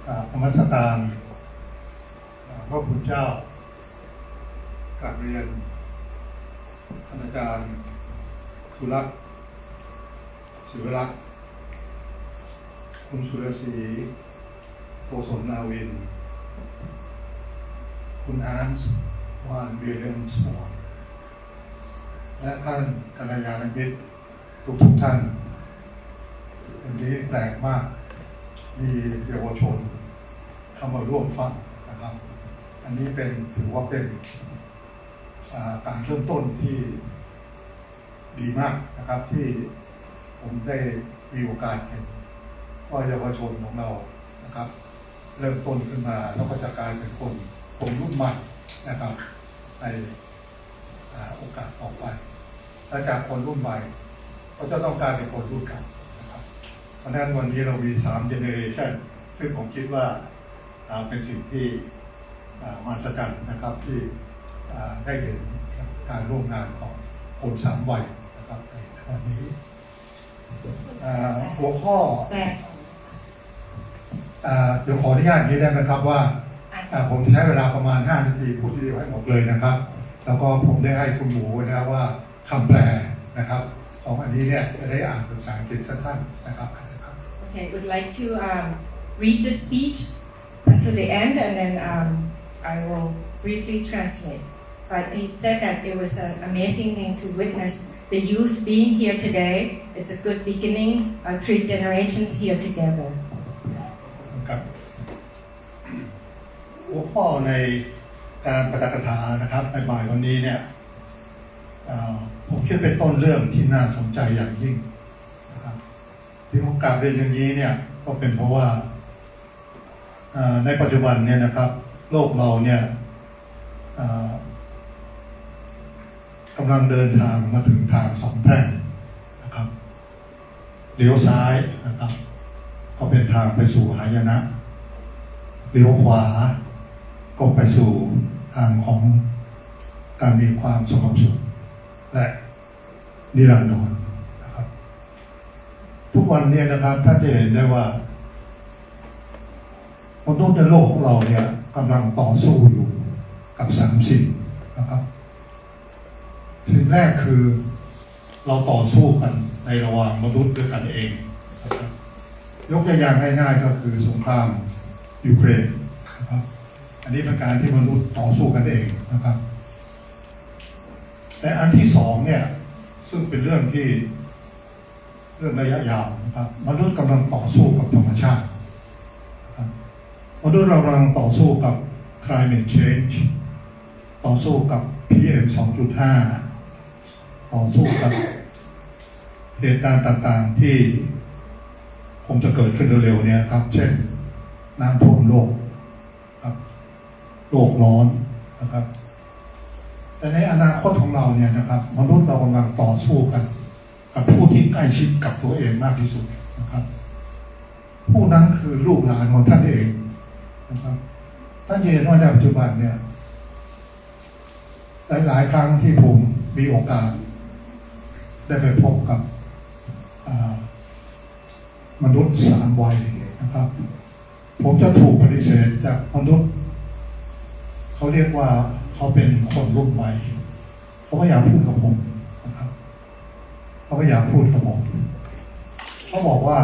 นมัสการพระคุณเจ้ากราบเรียนท่านอาจารย์สุรัตน์ศิวรักษ์คุณสุรศรีโกศลนาวินคุณอาร์นส์วานเวียเลนสปอร์ตและท่านกัลยาณมิตรทุกท่านวันนี้แปลกมากมีเยาวชนเข้ามาร่วมฟังนะครับอันนี้ถือว่าเป็นการเริ่มต้นที่ดีมากนะครับที่ผมได้มีโอกาสเห็นว่าเยาวชนของเรานะครับเริ่มต้นขึ้นมาแล้วก็จะกลายเป็นคนรุ่นใหม่นะครับในโอกาสต่อไปและจากคนรุ่นใหม่ก็จะต้องกลายเป็นคนรุ่นเก่านะครับเพราะฉะนั้นวันนี้เรามี3 generation ซึ่งผมคิดว่าเป็นสิ่งที่มหัศจรรย์นะครับที่ได้เห็นการร่วมงานของคน3 วัยนะครับในวันนี้หัวข้อเดี๋ยวขออนุญาตนี้ได้ไหมครับว่าผมใช้เวลาประมาณ5 นาทีพูดทีเดียวให้หมดเลยนะครับแล้วก็ผมได้ให้คุณหมูนะว่าคำแปลนะครับของอันนี้เนี่ยจะได้อ่านเป็นภาษาอังกฤษสั้นๆนะครับ Okay, would like to read the speech until the end, and then I will briefly translate. But he said that it was an amazing thing to witness the youth being here today. It's a good beginning. 3 generations here together. ครับหัวข้อในการปาฐกถานะครับในบ่ายวันนี้เนี่ยผมคิดเป็นต้นเรื่องที่น่าสนใจอย่างยิ่งนะครับที่ผมกล่าวเรียนอย่างนี้เนี่ยก็เป็นเพราะว่าในปัจจุบันเนี่ยนะครับโลกเราเนี่ยกำลังเดินทางมาถึงทาง2 แพร่งนะครับเลี้ยวซ้ายนะครับก็เป็นทางไปสู่หายนะเลี้ยวขวาก็ไปสู่ทางของการมีความสงบสุขและนิรันดรนะครับทุกวันนี้นะครับท่านจะเห็นได้ว่ามนุษย์ในโลกของเราเนี่ยกำลังต่อสู้อยู่กับ3 สิ่งนะครับสิ่งแรกคือเราต่อสู้กันในระหว่างมนุษย์ด้วยกันเองนะครับยกตัวอย่างง่ายๆก็คือสงครามยูเครนนะครับอันนี้เป็นการที่มนุษย์ต่อสู้กันเองนะครับแต่อันที่2เนี่ยซึ่งเป็นเรื่องระยะยาวนะครับมนุษย์กำลังต่อสู้กับธรรมชาตินะครับมนุษย์กำลังต่อสู้กับ climate change ต่อสู้กับ PM 2.5 ต่อสู้กับเหตุการณ์ต่างๆที่คงจะเกิดขึ้นเร็วๆเนี่ยครับเช่นน้ำท่วมโลกครับโลกร้อนนะครับแต่ในอนาคตของเราเนี่ยนะครับมนุษย์เรากำลังต่อสู้กันกับผู้ที่ใกล้ชิดกับตัวเองมากที่สุดนะครับผู้นั้นคือลูกหลานของท่านเองนะครับท่านเห็นว่าในปัจจุบันเนี่ยหลายๆครั้งที่ผมมีโอกาสได้ไปพบกับมนุษย์3 วัยนะครับผมจะถูกปฏิเสธจากมนุษย์เขาเรียกว่าเขาเป็นคนรุ่นใหม่เขาไม่อยากพูดกับผมนะครับเขาไม่อยากพูดกับผมเขาบอกว่า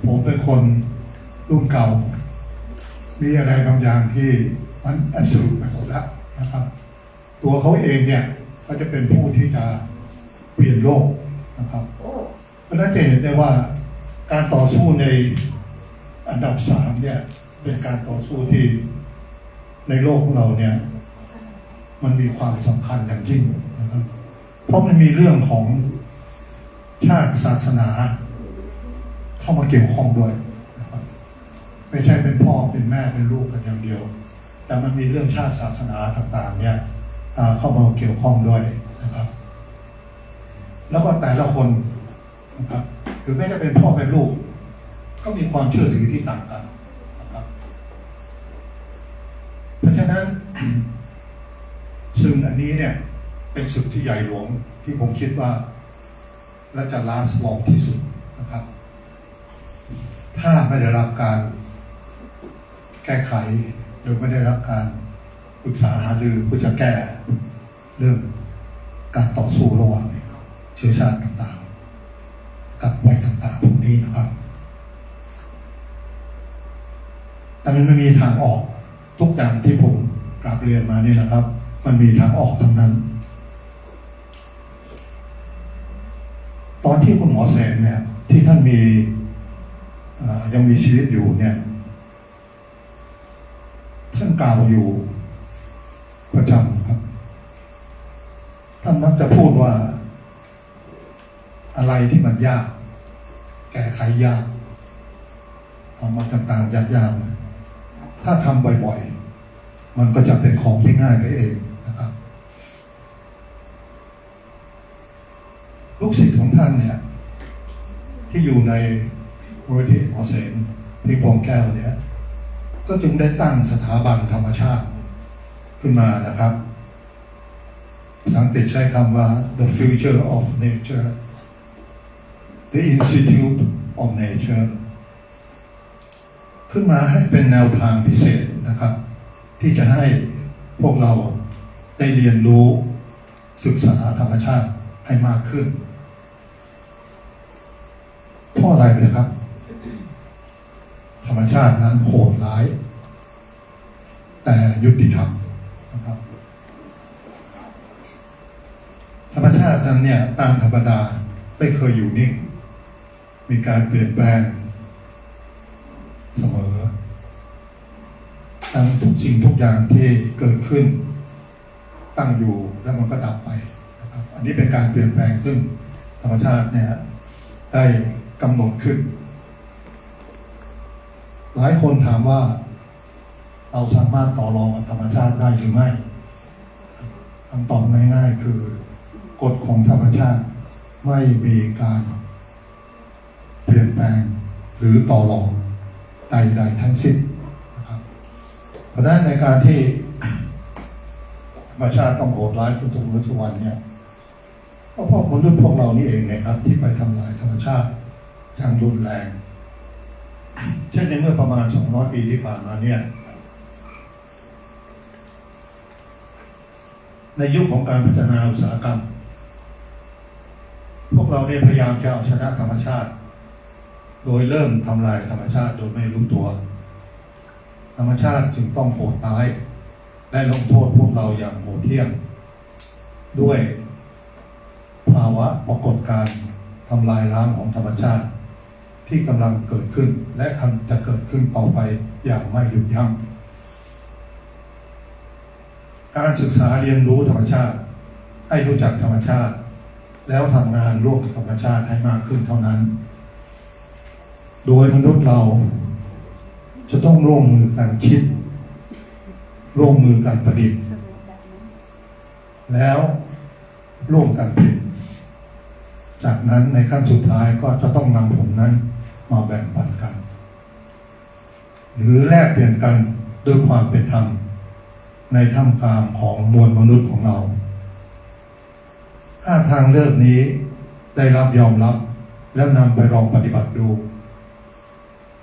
ผมเป็นคนรุ่นเก่ามีอะไรบางอย่างที่มันแอบสูงไปหมดแล้วนะครับตัวเขาเองเนี่ยเขาจะเป็นผู้ที่จะเปลี่ยนโลกนะครับเพราะฉะนั้นจะเห็นได้ว่าการต่อสู้ในอันดับ3เนี่ยเป็นการต่อสู้ที่ในโลกของเราเนี่ยมันมีความสำคัญอย่างยิ่งนะครับเพราะมันมีเรื่องของชาติศาสนาเข้ามาเกี่ยวข้องด้วยนะครับไม่ใช่เป็นพ่อเป็นแม่เป็นลูกกันอย่างเดียวแต่มันมีเรื่องชาติศาสนาต่างๆเนี่ยเข้ามาเกี่ยวข้องด้วยนะครับแล้วก็แต่ละคนนะครับคือไม่ได้เป็นพ่อเป็นลูกก็มีความเชื่อถือที่ต่างกันนะครับเพราะฉะนั้น ซึ่งอันนี้เนี่ยเป็นศึกที่ใหญ่หลวงที่ผมคิดว่าและจะลาสต์ลองที่สุดนะครับถ้าไม่ได้รับการ ก้ไขโดยไม่ได้รับการปรึกษาหารือเพื่อจะแก้เรื่องการต่อสู้ระหว่างเชื้อชาติต่างๆกับวัยต่างๆพวกนี้นะครับแต่มันไม่มีทางออกทุกอย่างที่ผมกราบเรียนมานี่นะครับมันมีทางออกทั้งนั้นตอนที่คุณหมอแสงเนี่ยที่ท่านมียังมีชีวิตอยู่เนี่ยท่านกล่าวอยู่ประจำครับท่านมักจะพูดว่าอะไรที่มันยากแก้ไขยากทำมาต่างๆยากๆถ้าทำบ่อยๆมันก็จะเป็นของที่ง่ายไปเองนะครับลูกศิษย์ของท่านเนี่ยที่อยู่ในมูลนิธิหมอเสงที่พงแก้วเนี่ยก็จึงได้ตั้งสถาบันธรรมชาติขึ้นมานะครับภาษาอังกฤษใช้คำว่า the future of nature the institute of nature ขึ้นมาให้เป็นแนวทางพิเศษนะครับที่จะให้พวกเราได้เรียนรู้ศึกษาธรรมชาติให้มากขึ้นเพราะอะไรนะครับธรรมชาตินั้นโหดร้ายแต่ยุติธรรมนะครับธรรมชาตินั้นเนี่ยตามธรรมดาไม่เคยอยู่นิ่งมีการเปลี่ยนแปลงเสมอทั้งทุกสิ่งทุกอย่างที่เกิดขึ้นตั้งอยู่แล้วมันก็ดับไปนะครับอันนี้เป็นการเปลี่ยนแปลงซึ่งธรรมชาติเนี่ยได้กำหนดขึ้นหลายคนถามว่าเราสามารถต่อรองกับธรรมชาติได้หรือไม่คำตอบง่ายๆคือกฎของธรรมชาติไม่มีการเปลี่ยนแปลงหรือต่อรองใดๆทั้งสิ้นนะครับเพราะฉะนั้นในการที่ธรรมชาติต้องโหดร้ายจนถึงทุกวันเนี่ยก็เพราะมนุษย์พวกเรานี่เองนะครับที่ไปทำลายธรรมชาติอย่างรุนแรงเช่นในเมื่อประมาณ200 ปีที่ผ่านมาเนี่ยในยุคของการพัฒนาอุตสาหกรรมพวกเราเนี่ยพยายามจะเอาชนะธรรมชาติโดยเริ่มทำลายธรรมชาติโดยไม่รู้ตัวธรรมชาติจึงต้องโหดร้ายและลงโทษพวกเราอย่างโหดเหี้ยมด้วยภาวะปรากฏการณ์ทำลายล้างของธรรมชาติที่กำลังเกิดขึ้นและจะเกิดขึ้นต่อไปอย่างไม่หยุดยั้งการศึกษาเรียนรู้ธรรมชาติให้รู้จักธรรมชาติแล้วทำงานร่วมกับธรรมชาติให้มากขึ้นเท่านั้นโดยมนุษย์เราจะต้องร่วมมือกันคิดร่วมมือกันประดิษฐ์แล้วร่วมกันผลิตจากนั้นในขั้นสุดท้ายก็จะต้องนำผลนั้นมาแบ่งปันกันหรือแลกเปลี่ยนกันด้วยความเป็นธรรมในท่ามกลางของมวลมนุษย์ของเราถ้าทางเลือกนี้ได้รับยอมรับแล้วนำไปลองปฏิบัติดู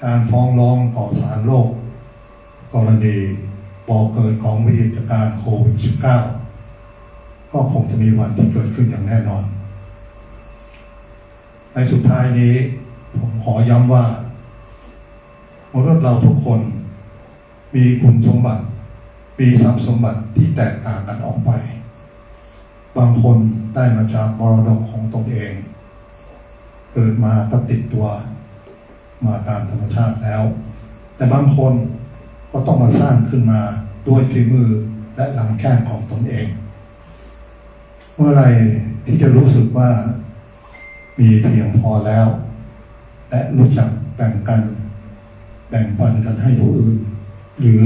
การฟ้องร้องต่อศาลโลกกรณีบ่อเกิดของวิกฤตการณ์โควิด -19 ก็คงจะมีวันที่เกิดขึ้นอย่างแน่นอนในสุดท้ายนี้ผมขอย้ำว่ามนุษย์เราทุกคนมีคุณสมบัติมีทรัพย์สมบัติที่แตกต่างกันออกไปบางคนได้มาจากมรดกของตนเองเกิดมาก็ติดตัวมาตามธรรมชาติแล้วแต่บางคนก็ต้องมาสร้างขึ้นมาด้วยฝีมือและหลังแข้งของตนเองเมื่อไรที่จะรู้สึกว่ามีเพียงพอแล้วและรู้จักแบ่งปันกันให้ผู้อื่นหรือ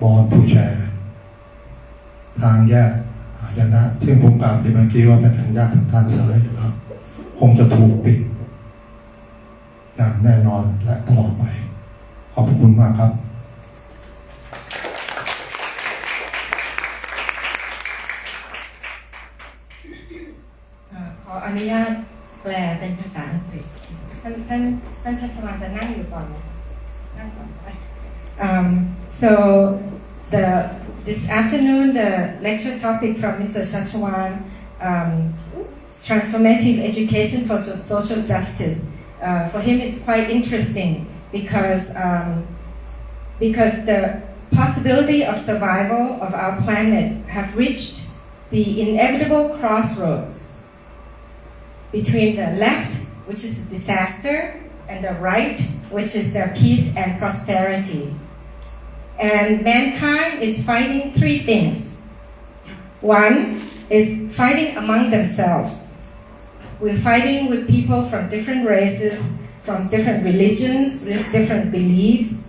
บอลผู้แชร์ทางแยกหายนะซึ่งผมกล่าวในเมื่อกี้ว่าเป็นทางแยกทางซ้ายนะครับคงจะถูกปิดอย่างแน่นอนและตลอดไปขอบคุณมากครับ ขออนุญาตแปลเป็นภาษาอังกฤษท่านชัชวาลจะนั่งอยู่ก่อนไหมนั่งก่อนไป So this afternoon, the lecture topic from Mr. Chachawan, Transformative Education for Social Justice. For him, it's quite interesting because the possibility of survival of our planet have reached the inevitable crossroads between the left, which is the disaster, and the right, which is the peace and prosperity. And mankind is fighting three things. One is fighting among themselves. We're fighting with people from different races, from different religions, with different beliefs,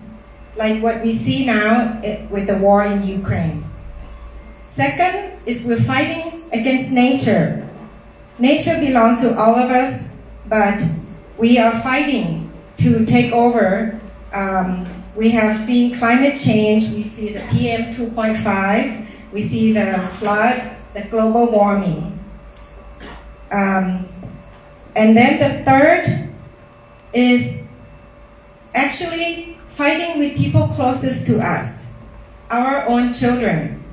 like what we see now with the war in Ukraine. Second is we're fighting against nature. Nature belongs to all of us, but we are fighting to take over. We have seen climate change, we see the PM 2.5, we see the flood, the global warming. And then the third is actually fighting with people closest to us, our own children,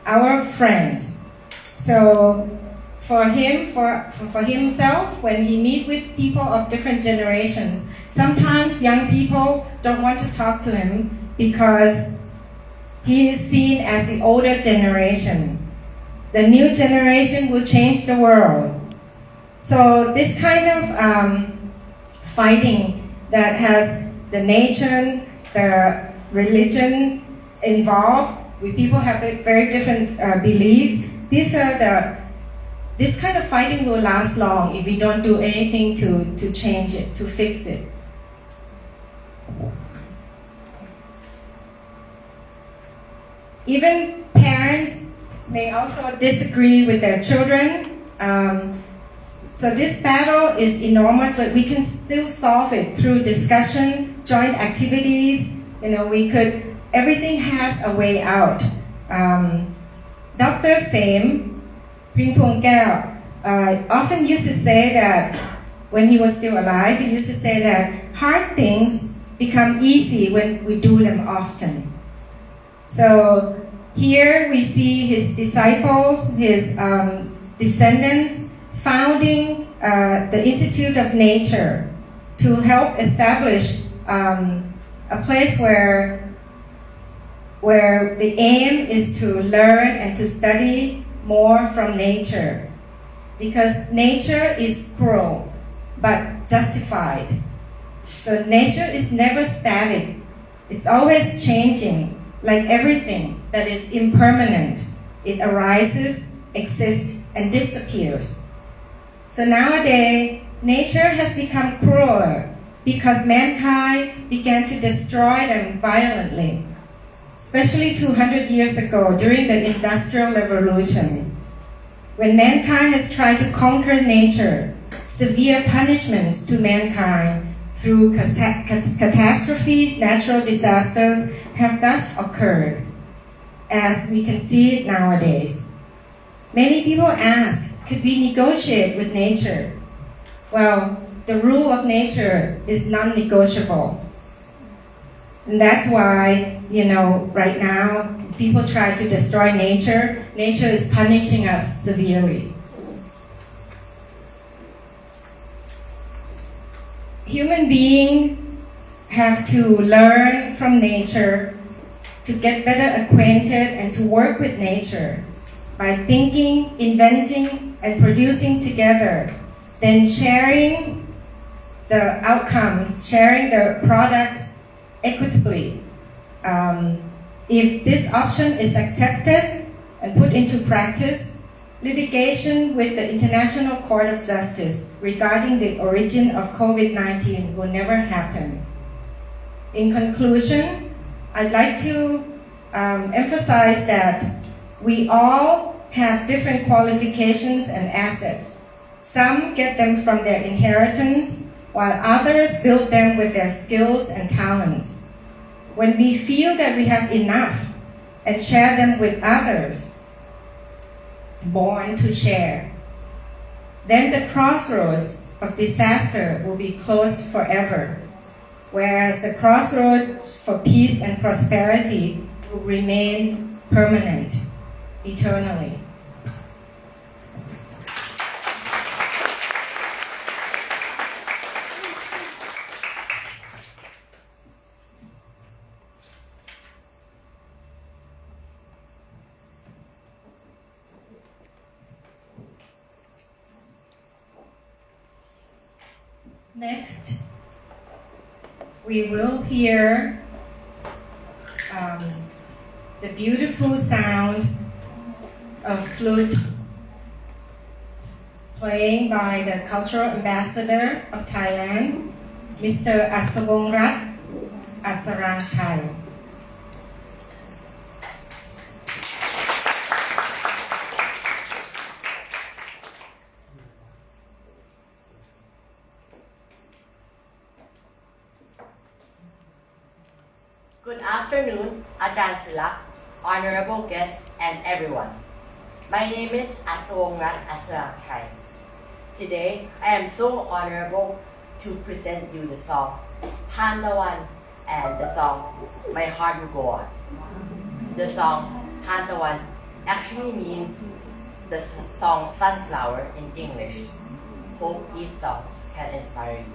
our friends. So for him, for himself, when he meets with people of different generations, sometimes young people don't want to talk to him because he is seen as the older generation. The new generation will change the world. So this kind of fighting that has the nation, the religion involved, where people have very different beliefs, this kind of fighting will last long if we don't do anything to change it, to fix it. Even parents may also disagree with their children. So this battle is enormous, but we can still solve it through discussion, joint activities. Everything has a way out. Dr. Same,งพวงแก often used to say that when he was still alive, he used to say that hard things become easy when we do them often. So here we see his disciples, his descendants, founding the Institute of Nature to help establish a place where the aim is to learn and to study more from nature. Because nature is cruel, but justified. So nature is never static. It's always changing, like everything that is impermanent. It arises, exists, and disappears. So nowadays, nature has become crueler because mankind began to destroy them violently, especially 200 years ago during the Industrial Revolution. When mankind has tried to conquer nature, severe punishments to mankind through catastrophe, natural disasters have thus occurred, as we can see it nowadays. Many people ask, could we negotiate with nature? Well, the rule of nature is non-negotiable. And that's why, right now, people try to destroy nature. Nature is punishing us severely. Human beings have to learn from nature to get better acquainted and to work with nature by thinking, inventing, and producing together, then sharing the outcome, sharing the products equitably. If this option is accepted and put into practice, litigation with the International Court of Justice regarding the origin of COVID-19 will never happen. In conclusion, I'd like to emphasize that we all have different qualifications and assets. Some get them from their inheritance, while others build them with their skills and talents. When we feel that we have enough and share them with others, born to share, then the crossroads of disaster will be closed forever. whereas the crossroads for peace and prosperity will remain permanent, eternally. Next, we will hear the beautiful sound of flute playing by the cultural ambassador of Thailand, Mr. Asawongrat Asarangchai. Good afternoon, Ajahn Silak, honorable guests, and everyone. My name is Asawongrat Asarangchai. Today, I am so honorable to present you the song Tantawan and the song My Heart Will Go On. The song Tantawan actually means the song Sunflower in English. Hope these songs can inspire you.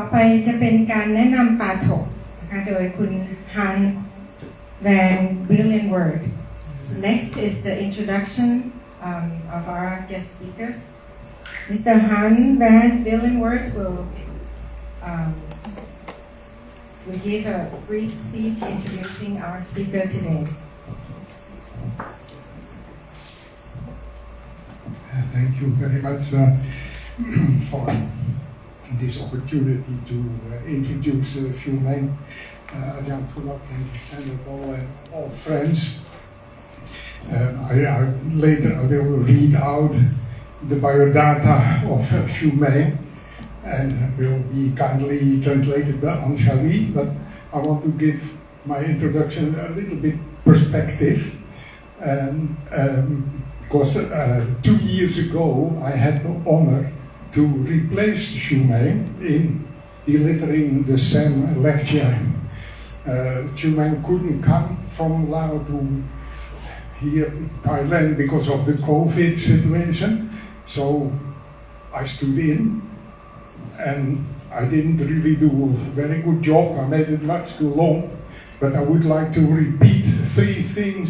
ต่อไปจะเป็นการแนะนำปาฐกนะคะโดยคุณ Hans van Willenwoord. So next is the introduction of our guest speakers. Mr. Hans van Willenwoord will give a brief speech introducing our speaker today. Thank you very much for this opportunity to introduce Shui-meng, Ajahn Fulak and all friends. Later I will read out the biodata of Shui-meng and will be kindly translated by Anshali, but I want to give my introduction a little bit perspective. Because 2 years ago I had the honor to replace Shui-meng in delivering the same lecture. Shui-meng couldn't come from Laos to here Thailand because of the COVID situation, so I stood in and I didn't really do a very good job. I made it much too long, but I would like to repeat 3 things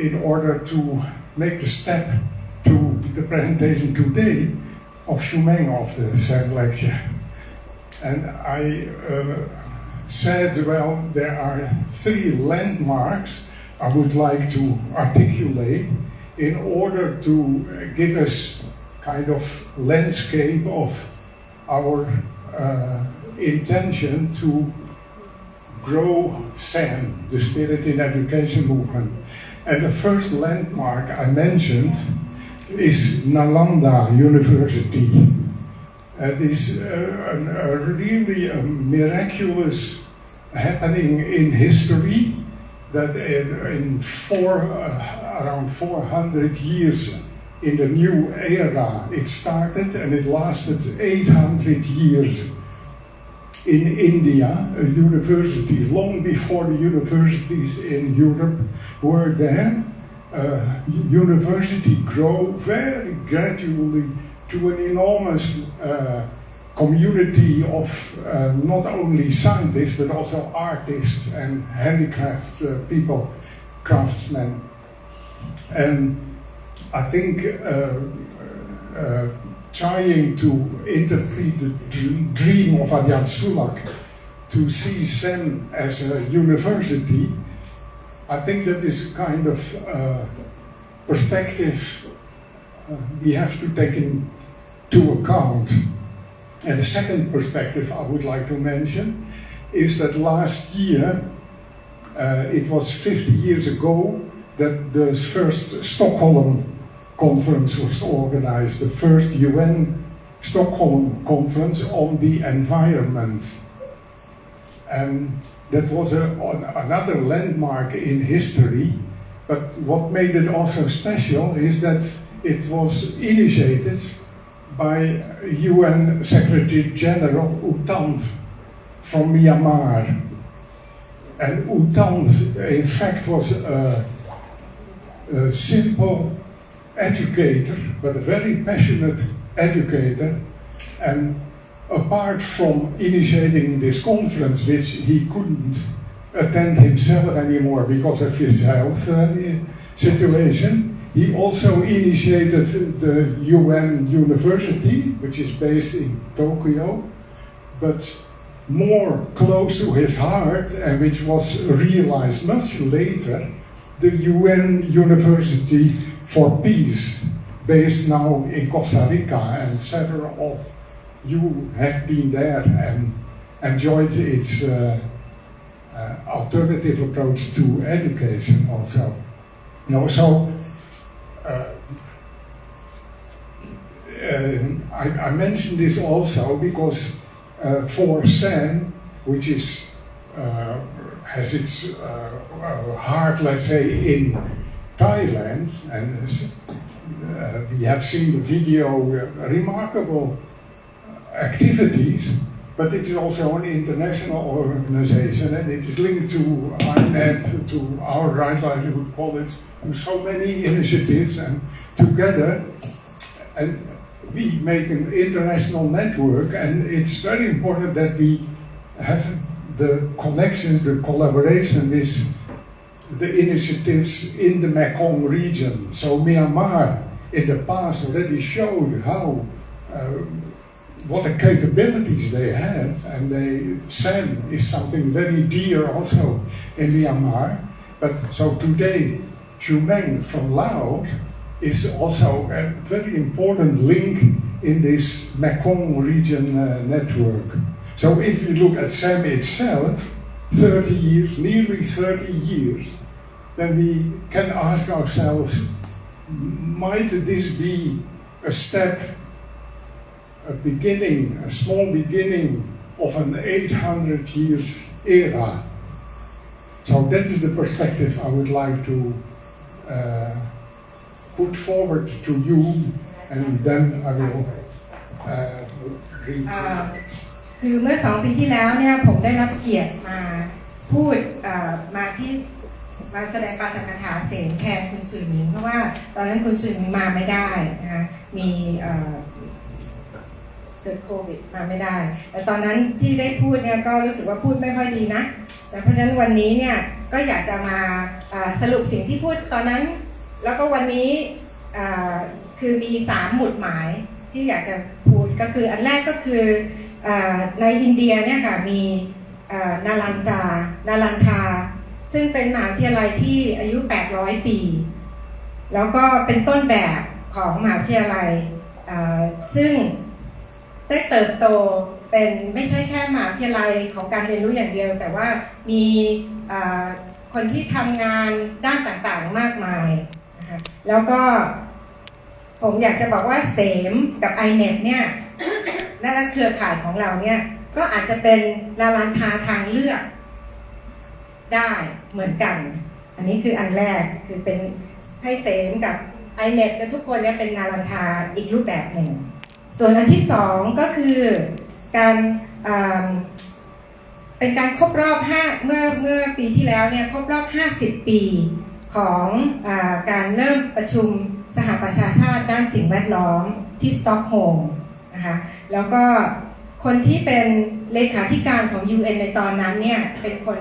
in order to make the step to the presentation today of Shui-meng of the same lecture. And I said, well, there are 3 landmarks I would like to articulate in order to give us kind of landscape of our intention to grow SEN, the Spirit in Education movement. And the first landmark I mentioned is Nalanda University. It is really a miraculous happening in history that around 400 years in the new era it started and it lasted 800 years. In India, a university, long before the universities in Europe were there, university grew very gradually to an enormous community of not only scientists but also artists and handicraft people, craftsmen. And I think trying to interpret the dream of Ajahn Sulak to see SEN as a university, I think that is a kind of perspective we have to take into account. And the second perspective I would like to mention is that last year, it was 50 years ago that the first Stockholm conference was organized, the first UN Stockholm conference on the environment. And that was another landmark in history, but what made it also special is that it was initiated by UN Secretary General U Thant from Myanmar. And U Thant, in fact, was a simple educator, but a very passionate educator. And apart from initiating this conference, which he couldn't attend himself anymore because of his health situation, he also initiated the UN University, which is based in Tokyo, but more close to his heart, and which was realized much later, the UN University for Peace, based now in Costa Rica, and several of you have been there and enjoyed its alternative approach to education also. I mention this also because for SEN, which is has its heart, let's say, in Thailand, and we have seen the video, remarkable activities, but it is also an international organization, and it is linked to INEP, to our Right Livelihood College, to so many initiatives, and together, and we make an international network, and it's very important that we have the connections, the collaboration with the initiatives in the Mekong region. So Myanmar in the past already showed how what the capabilities they have, and SAM is something very dear also in Myanmar. But so today, Shui-meng from Laos is also a very important link in this Mekong region network. So if you look at SAM itself, 30 years, nearly 30 years, then we can ask ourselves, might this be a step, a beginning, a small beginning of an 800 years era? So that is the perspective I would like to put forward to you, and then I will read. คือเมื่อ2 ปีที่แล้วเนี่ยผมได้รับเกียรติมาพูดมาแสดงปาฐกถาเสมแทนคุณสุยหมิงเพราะว่าตอนนั้นคุณสุยหมิงมาไม่ได้นะคะมีเกิดโควิดมาไม่ได้แต่ตอนนั้นที่ได้พูดเนี่ยก็รู้สึกว่าพูดไม่ค่อยดีนะแต่เพราะฉะนั้นวันนี้เนี่ยก็อยากจะมาสรุปสิ่งที่พูดตอนนั้นแล้วก็วันนี้คือมี3 หมุดหมายที่อยากจะพูดก็คืออันแรกก็คือในอินเดียเนี่ยค่ะมีนาลันทาซึ่งเป็นมหาวิทยาลัยที่อายุ800 ปีแล้วก็เป็นต้นแบบของมหาวิทยาลัยซึ่งได้เติบโตเป็นไม่ใช่แค่มหาวิทยาลัยของการเรียนรู้อย่างเดียวแต่ว่ามีคนที่ทำงานด้านต่างๆมากมายนะคะแล้วก็ผมอยากจะบอกว่าเสมกับ INET เนี่ยและเครือข่ายของเราเนี่ยก็อาจจะเป็นนาลันทาทางเลือกได้เหมือนกันอันนี้คืออันแรกคือเป็นให้เสมกับ INET และทุกคนเนี่ยเป็นนาลันทาอีกรูปแบบหนึ่งส่วนอันที่2ก็คือการเป็นการครบรอบเมื่อปีที่แล้วเนี่ยครบรอบ50 ปีของการเริ่มประชุมสหประชาชาติด้านสิ่งแวดล้อมที่สต็อกโฮล์มนะคะแล้วก็คนที่เป็นเลขาธิการของ UN ในตอนนั้นเนี่ยเป็นคน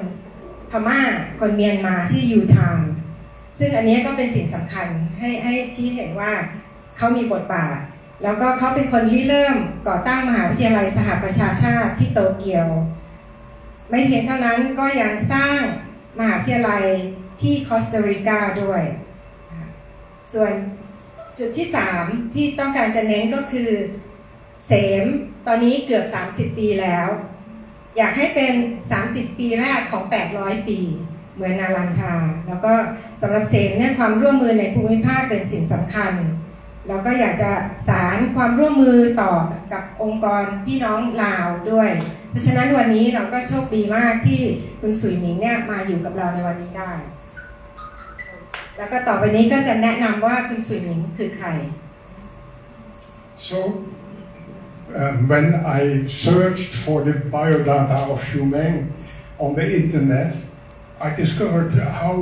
พม่าคนเมียนมาชื่อยูทานซึ่งอันนี้ก็เป็นสิ่งสำคัญให้ชี้เห็นว่าเขามีบทบาทแล้วก็เขาเป็นคนที่เริ่มก่อตั้งมหาวิทยาลัยสหประชาชาติที่โตเกียวไม่เพียงเท่านั้นก็ยังสร้างมหาวิทยาลัยที่คอสตาริกาด้วยส่วนจุดที่3ที่ต้องการจะเน้นก็คือเสมตอนนี้เกือบ30 ปีแล้วอยากให้เป็น30 ปีแรกของ800 ปีเหมือนนาลันทาแล้วก็สำหรับเสมเนี่ยความร่วมมือในภูมิภาคเป็นสิ่งสำคัญแล้วก็อยากจะสานความร่วมมือต่อกับองค์กรพี่น้องลาวด้วยเพราะฉะนั้นวันนี้เราก็โชคดีมากที่คุณสุยหมิงเนี่ยมาอยู่กับเราในวันนี้ได้แล้วก็ต่อไปนี้ก็จะแนะนำว่าคุณสุยหมิงคือใคร So when I searched for the biodata of Shui-meng on the internet, I discovered how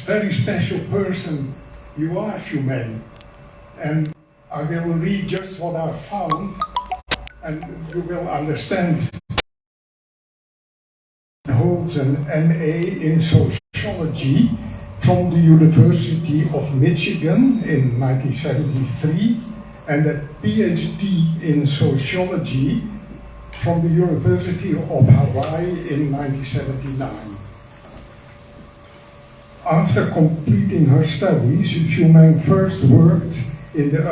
very special person you are, Shui-meng. And I will read just what I found, and you will understand. Holds an MA in sociology from the University of Michigan in 1973, and a PhD in sociology from the University of Hawaii in 1979. After completing her studies, Shui-meng first worked in the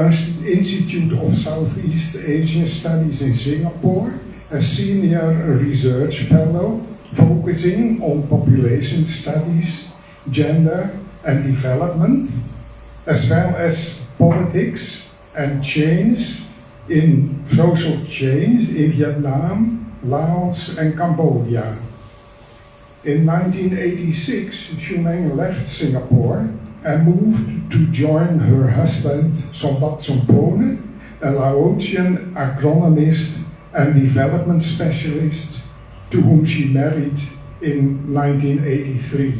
Institute of Southeast Asian Studies in Singapore as Senior Research Fellow, focusing on population studies, gender and development, as well as politics and change in social change in Vietnam, Laos and Cambodia. In 1986, Shui-meng left Singapore and moved to join her husband, Sombat Sompone, a Laotian agronomist and development specialist, to whom she married in 1983.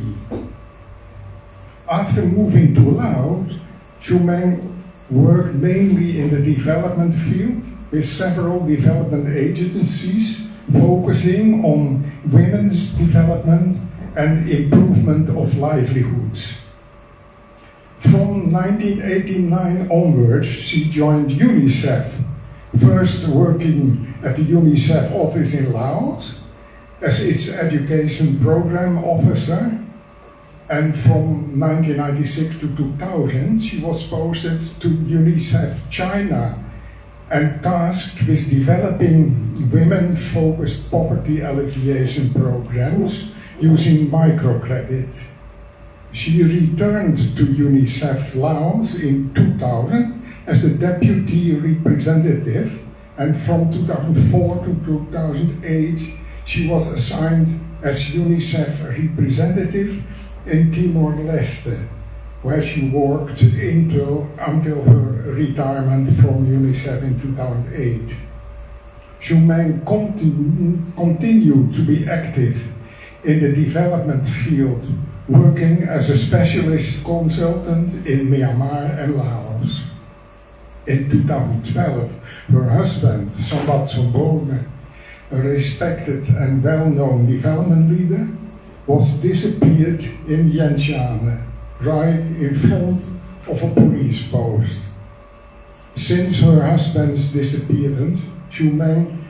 After moving to Laos, Shui-meng worked mainly in the development field with several development agencies focusing on women's development and improvement of livelihoods. From 1989 onwards, she joined UNICEF, first working at the UNICEF office in Laos as its education program officer, and from 1996 to 2000 she was posted to UNICEF China and tasked with developing women-focused poverty alleviation programs using microcredit. She returned to UNICEF Laos in 2000 as the deputy representative, and from 2004 to 2008 she was assigned as UNICEF representative in Timor-Leste, where she worked until her retirement from UNICEF in 2008. Shui-meng continued to be active in the development field, working as a specialist consultant in Myanmar and Laos. In 2012, her husband, Sombat Sombone, a respected and well-known development leader, was disappeared in Vientiane, right in front of a police post. Since her husband's disappearance, Shui-meng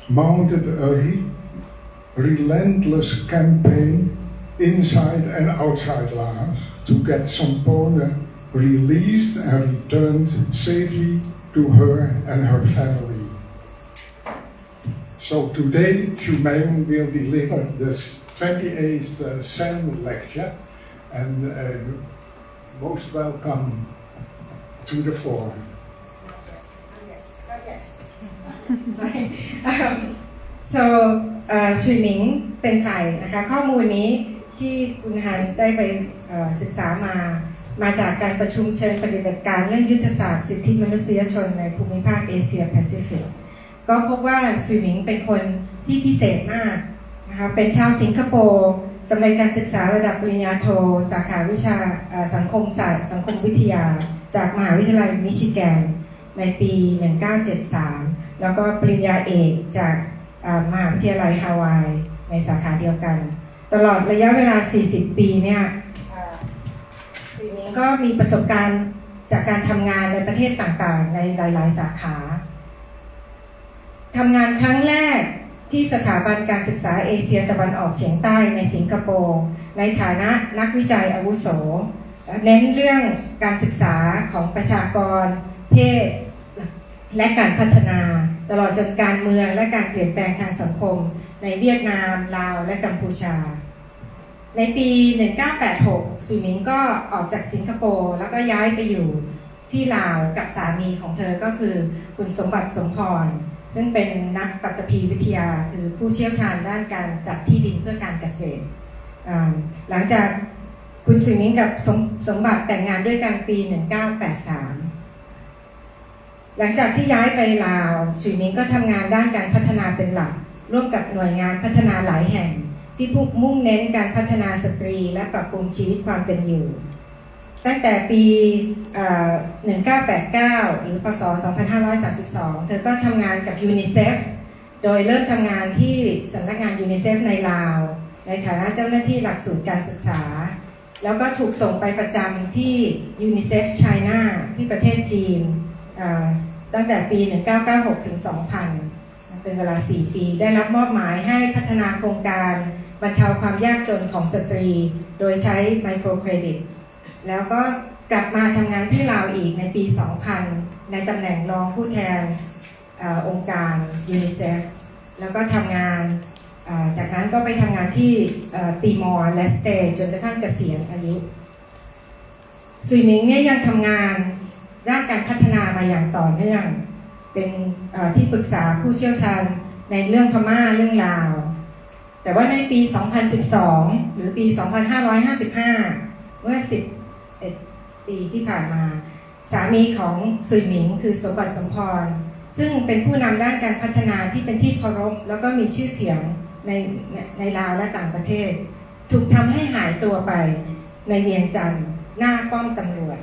mounted a relentless campaign inside and outside Laos to get Sombone released and returned safely to her and her family. So today, Shui-meng will deliver this 28th Zen lecture, and most welcome to the floor. So Shui-meng เป็นใครนะคะข้อมูลนี้ที่คุณฮันส์ได้ไปศึกษามาจากการประชุมเชิงปฏิบัติการเรื่องยุทธศาสตร์สิทธิมนุษยชนในภูมิภาคเอเชียแปซิฟิกก็พบว่าShui-mengเป็นคนที่พิเศษมากนะคะเป็นชาวสิงคโปร์สำเร็จการศึกษาระดับปริญญาโทสาขาวิชาสังคมศาสตร์สังคมวิทยาจากมหาวิทยาลัยมิชิแกนในปี 1973 แล้วก็ปริญญาเอกจากมหาวิทยาลัยฮาวายในสาขาเดียวกันตลอดระยะเวลา 40 ปีเนี่ยShui-meng ก็มีประสบการณ์จากการทำงานในประเทศต่างๆในหลายๆสาขาทำงานครั้งแรกที่สถาบันการศึกษาเอเชียตะวันออกเฉียงใต้ในสิงคโปร์ในฐานะนักวิจัยอาวุโสเน้นเรื่องการศึกษาของประชากรเพศและการพัฒนาตลอดจนการเมืองและการเปลี่ยนแปลงทางสังคมในเวียดนามลาวและกัมพูชาในปี 1986 Shui-meng ก็ออกจากสิงคโปร์แล้วก็ย้ายไปอยู่ที่ลาวกับสามีของเธอก็คือคุณสมบัติสมพรซึ่งเป็นนักปัตภีวิทยาคือผู้เชี่ยวชาญด้านการจัดที่ดินเพื่อการเกษตรหลังจากคุณShui-mengกับสมบัติแต่งงานด้วยกันปี 1983 หลังจากที่ย้ายไปลาวShui-mengก็ทำงานด้านการพัฒนาเป็นหลักร่วมกับหน่วยงานพัฒนาหลายแห่งที่มุ่งเน้นการพัฒนาสตรีและปรับปรุงชีวิตความเป็นอยู่ตั้งแต่ปี 1989 หรือพศ 2532 เธอก็ทำงานกับยูนิเซฟโดยเริ่มทำงานที่สำนักงานยูนิเซฟในลาวในฐานะเจ้าหน้าที่หลักสูตรการศึกษาแล้วก็ถูกส่งไปประจำที่ยูนิเซฟไชน่าที่ประเทศจีนตั้งแต่ปี 1996 ถึง 2000 เป็นเวลา 4 ปีได้รับมอบหมายให้พัฒนาโครงการบรรเทาความยากจนของสตรีโดยใช้ไมโครเครดิตแล้วก็กลับมาทำงานที่ลาวอีกในปี 2000 ในตำแหน่งรองผู้แทนองค์การยูนิเซฟแล้วก็ทำงานจากนั้นก็ไปทำงานที่ติมอร์เลสเตจนกระทั่งเกษียณอายุShui-mengเนี่ยยังทำงานด้านการพัฒนามาอย่างต่อเนื่องเป็นที่ปรึกษาผู้เชี่ยวชาญในเรื่องพม่าเรื่องลาวแต่ว่าในปี 2012 หรือปี 2555 เมื่อ11 ปีที่ผ่านมาสามีของShui-mengคือสมบัติสมพรซึ่งเป็นผู้นำด้านการพัฒนาที่เป็นที่เคารพแล้วก็มีชื่อเสียงในลาวและต่างประเทศถูกทำให้หายตัวไปในเวียงจันทร์หน้าป้อมตำรวจ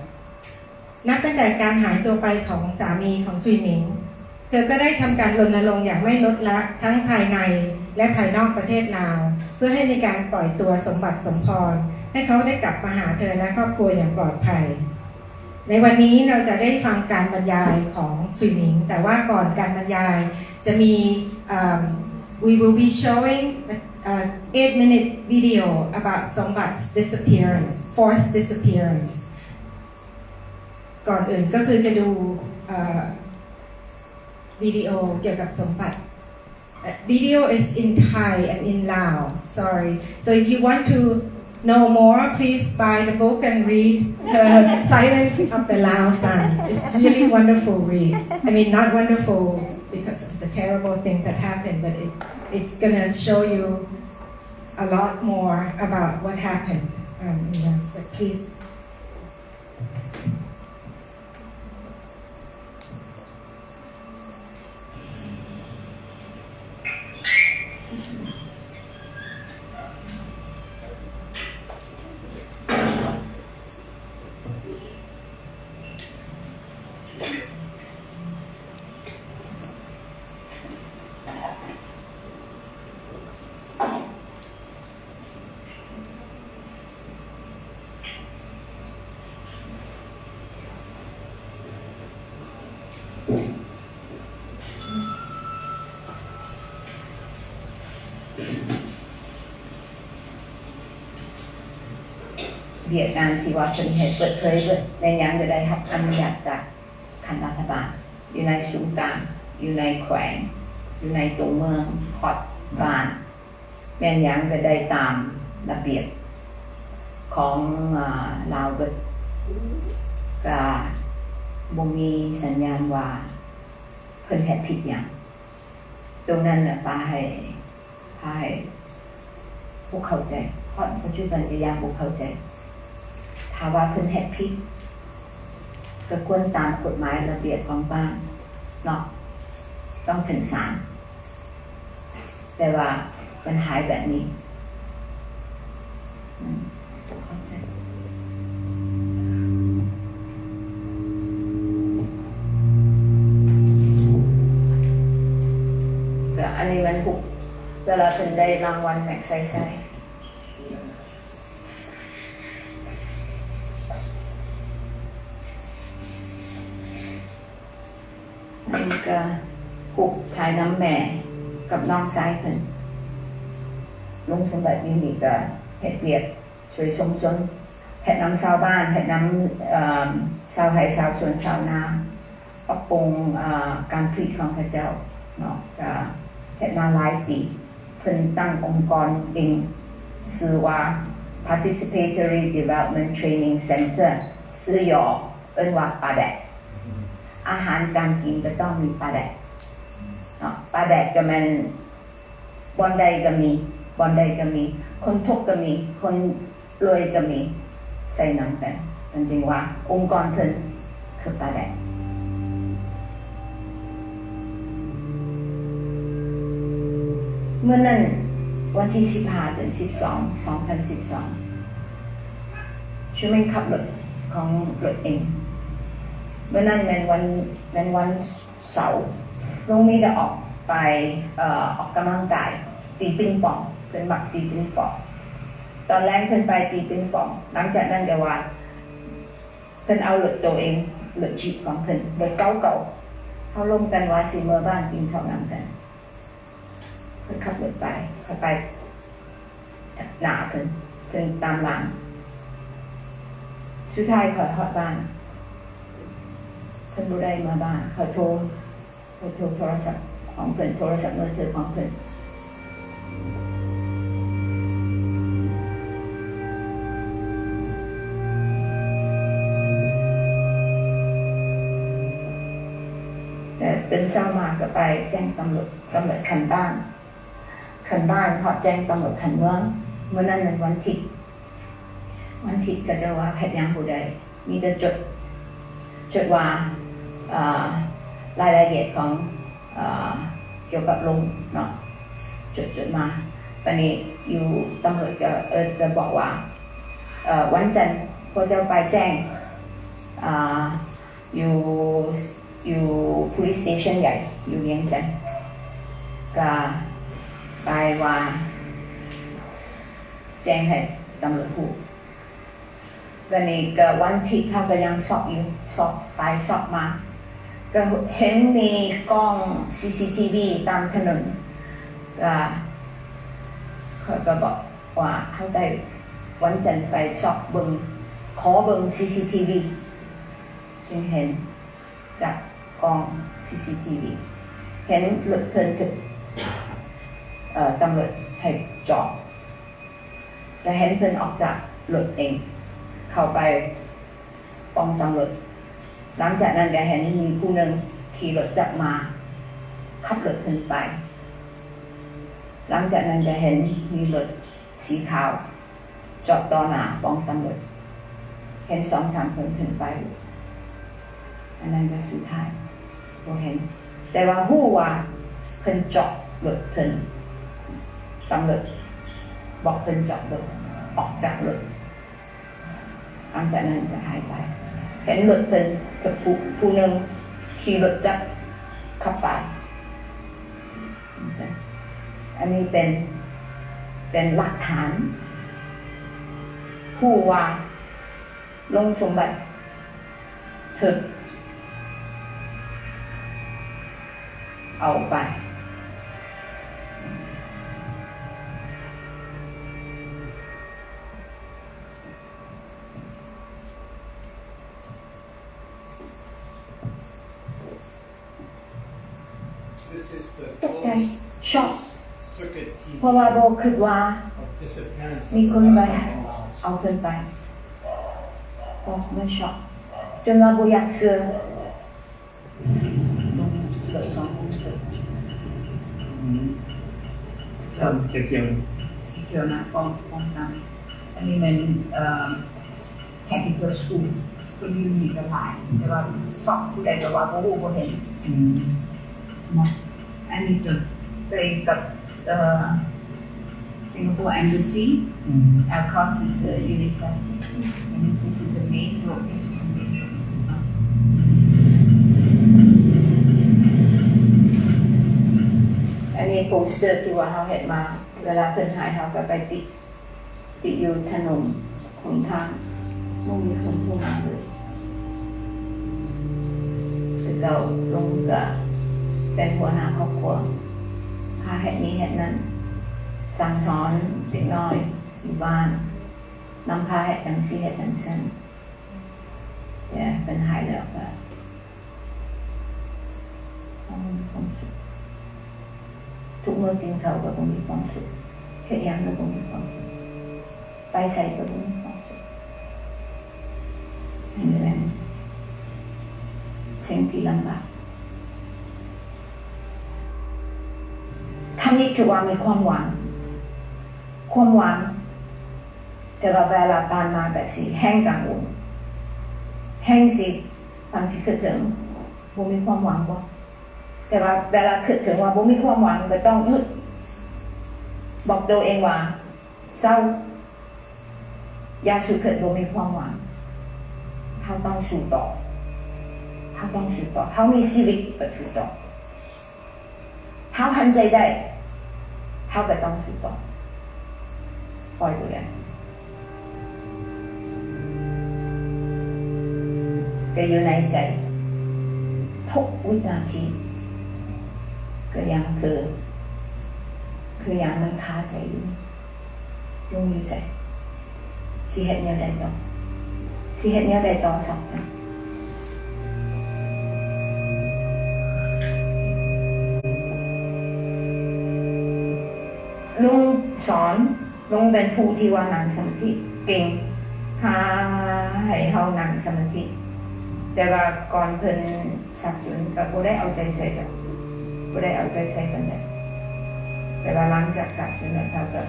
นับตั้งแต่การหายตัวไปของสามีของซุยหมิงเธอก็ได้ทำการรณรงค์อย่างไม่ลดละทั้งภายในและภายนอกประเทศลาวเพื่อให้มีการปล่อยตัวสมบัติสมพรให้เขาได้กลับมาหาเธอและครอบครัวอย่างปลอดภัยในวันนี้เราจะได้ฟังการบรรยายของซุยหมิงแต่ว่าก่อนการบรรยายจะมี we will be showing a 8-minute video about Sombat's disappearance forced disappearance ก่อนอื่นก็คือจะดูวิดีโอเกี่ยวกับสมบัติ video is in Thai and in Lao sorry so if you want to know more please buy the book and read Silence of the Lao Sun it's really wonderful read I mean not wonderful because of the terrible things that happened but it's gonna show you a lot more about what happened so pleaseเวียดนามที่ว่าเป็นเหตุเปิดเผยในยังจะได้รับอนุญาตจากคณะรัฐบาลอยู่ในศูนย์กลางอยู่ในแขวงอยู่ในตัวเมืองพอดบ้านแม่นยังจะได้ตามระเบียบของลาวก็บ่มีสัญญาณว่าเพิ่นเฮ็ดผิดหยังตรงนั้นน่ะพาให้พวกเข้าใจเพราะปัจจุบันก็ยังบ่เข้าใจถ้าว่าเพิ่นเฮ็ดผิดก็ควรตามกฎหมายระเบียบของบ้านเนาะต้องถึงศาลแต่ว่ามันหายแบบนี้เข้าใจก็อันนี้มันถูกเวลาเพิ่นได้รางวัลแม็กไซไซนี่ก็ผูกถ่ายน้ำแม่กับน้องชายเพิ่นลุงสมบัตินี่ก็เฮ็ดเวียกช่วยชุมชนเฮ็ดน้ำชาวบ้านเฮ็ดน้ำชาวไร่ชาวสวนชาวนาปรับปรุงการผลิตของพระเจ้าเนาะก็เฮ็ดมาหลายปีเพิ่นตั้งองค์กรเองชื่อว่า Participatory Development Training Center ชื่อย่อเอิ้นว่าปาแดกอาหารการกินก็ต้องมีปลาแดกปลาแดกก็มันบอนใดก็มีคนทุกข์ก็มีคนรวยก็มีใส่น้ำกันจริงๆว่าองค์กรเพิ่นคือปลาแดกเมื่อนั้นวันที่15 เดือน 12 2012ช่วยขับรถของรถเองเมื่อนั้นเป็นวันเสาร์ลุงมีได้ออกไปออกกำลังกายตีปิงปองเป็นบักตีปิงปองตอนแรกเพิ่นไปตีปิงปองหลังจากนั้นก็ว่าเพิ่นเอารถตัวเองรถจีบของเพิ่นรถเก่าเขาลงกันว่าสิเมื่อบ้านกินข้าวนำกันเพิ่นขับรถไปเขาไปหนาเพิ่นตามหลังสุดท้ายเขาทอดบ้านเพิ่นบ่ได้มาบ้านเขาโทรโทรศัพท์ของเพิ่นโทรศัพท์มือถือของเพิ่นแต่เป็นเช้ามาก็ไปแจ้งตำรวจคันบ้านเขาแจ้งตำรวจคันเมืองเมื่อนั้นเป็นวันอาทิตย์ก็จะว่าเฮ็ดหยังบ่ได้มีแต่จดว่ารายละเอียดของเกี่ยวกับลุงเนาะจดมาตอนนี้อยู่ตำรวจก็จะบอกว่าวันจันทร์พวกเจ้าไปแจ้ง อยู่ police station ใหญ่อยู่เวียงจันทร์ก็ไปว่าแจ้งให้ตำรวจพูดวันนี้ก็วันที่เขาก็ยังสอบอยู่สอบไปสอบมาก็เห็นมีกล้อง CCTV ตามถนนก็เขาก็บอกว่าเขาได้วันจันทร์ไปสอบเบิ่งขอเบิ่ง CCTV จึงเห็นจากกล้อง CCTV เห็นรถเพลินถึงตำรวจให้จอดแต่เห็นเพิ่นออกจากรถเองเข้าไปป้องตำรวจหลังจากนั้นก็เห็นมีผู้หนึ่งขี่รถจักรมาขับรถเพิ่นไปหลังจากนั้นก็เห็นมีรถสีขาวจอดต่อหน้าป้องตำรวจเห็น2-3 คนขึ้นไปอันนั้นก็สุดท้ายบ่เห็นแต่ว่าฮู้ว่าเพิ่นจอดรถเพิ่นตำรวจบอกเพิ่นจอดรถออกจากรถหลังจากนั้นก็หายไปเห็นรถเพิ่นกับผู้หนึ่งขี่รถจักรขับไปอันนี้เป็นหลักฐานผู้ว่าลงสมบัติถึกเอาไปตกใจช็อกเพราะว่าโบคิดว่ามีคนไปเอาเพิ่นไปโอ้มันช็อกจนว่าโบอยากเชื่อเลย2 คนเกี่ยวสีเขียวนะป้องกันอันนี้มันtechnical school ก็มีกระหลายแต่ว่าสอบผู้ใดก็ว่าบ่รู้บ่เห็นนะอันนี้จะไปกับSingapore Embassy across is UNICEF and this is a main road this is a main road อันนี้โปสเตอร์ที่ว่าเขาเห็นมาเวลาเพิ่นหายเขาก็ไปติดอยู่ถนนหนทางไม่มีคนพูดมาเลยแต่เราลงกับเป็นหัวหน้าครอบครัวพาเหตุนี้เหตุนั้นสั่งสอนเด็กน้อยอยู่บ้านนำพาเหตุจังซี่เหตุจังซั่นแต่เป็นหายแล้วก็มีความสุขทุกมื้อกินข้าวก็ต้องมีความสุขเฮ็ดหยังก็ต้องมีความสุขไปใส่ก็ต้องมีความสุขนี่แหละสิ่งที่ลำบากคำนี้คือว่ามีความหวังแต่ว่าเวลาผ่านมาแบบสิแห้งกังวลแห้งสิบางทีคิดถึงบ่มีความหวังบ่แต่ว่าเวลาคิดถึงว่าบ่มีความหวังก็ต้องหยุดบอกตัวเองว่าเศร้าอย่าสู้คิดบ่มีความหวังเขาต้องสู้ต่อเขามีชีวิตก็สู้ต่อเขาหันใจได้เขาก็ต้องสู้ต่อปล่อยตัวอย่างก็อยู่ในใจทุกวินาทีก็ยังคือยังมันคาใจอยู่ลงอยู่ใจสิเฮ็ดแนวใดต่อสองกันลุงสอนลุงเป็นผู้ที่ว่านั่งสมาธิเก่งพาให้เฮานั่งสมาธิแต่ว่าก่อนเพิ่นสักจนก็บ่ได้เอาใจใส่กันได้แต่ว่าหลังจากสักจนแล้วเขาก็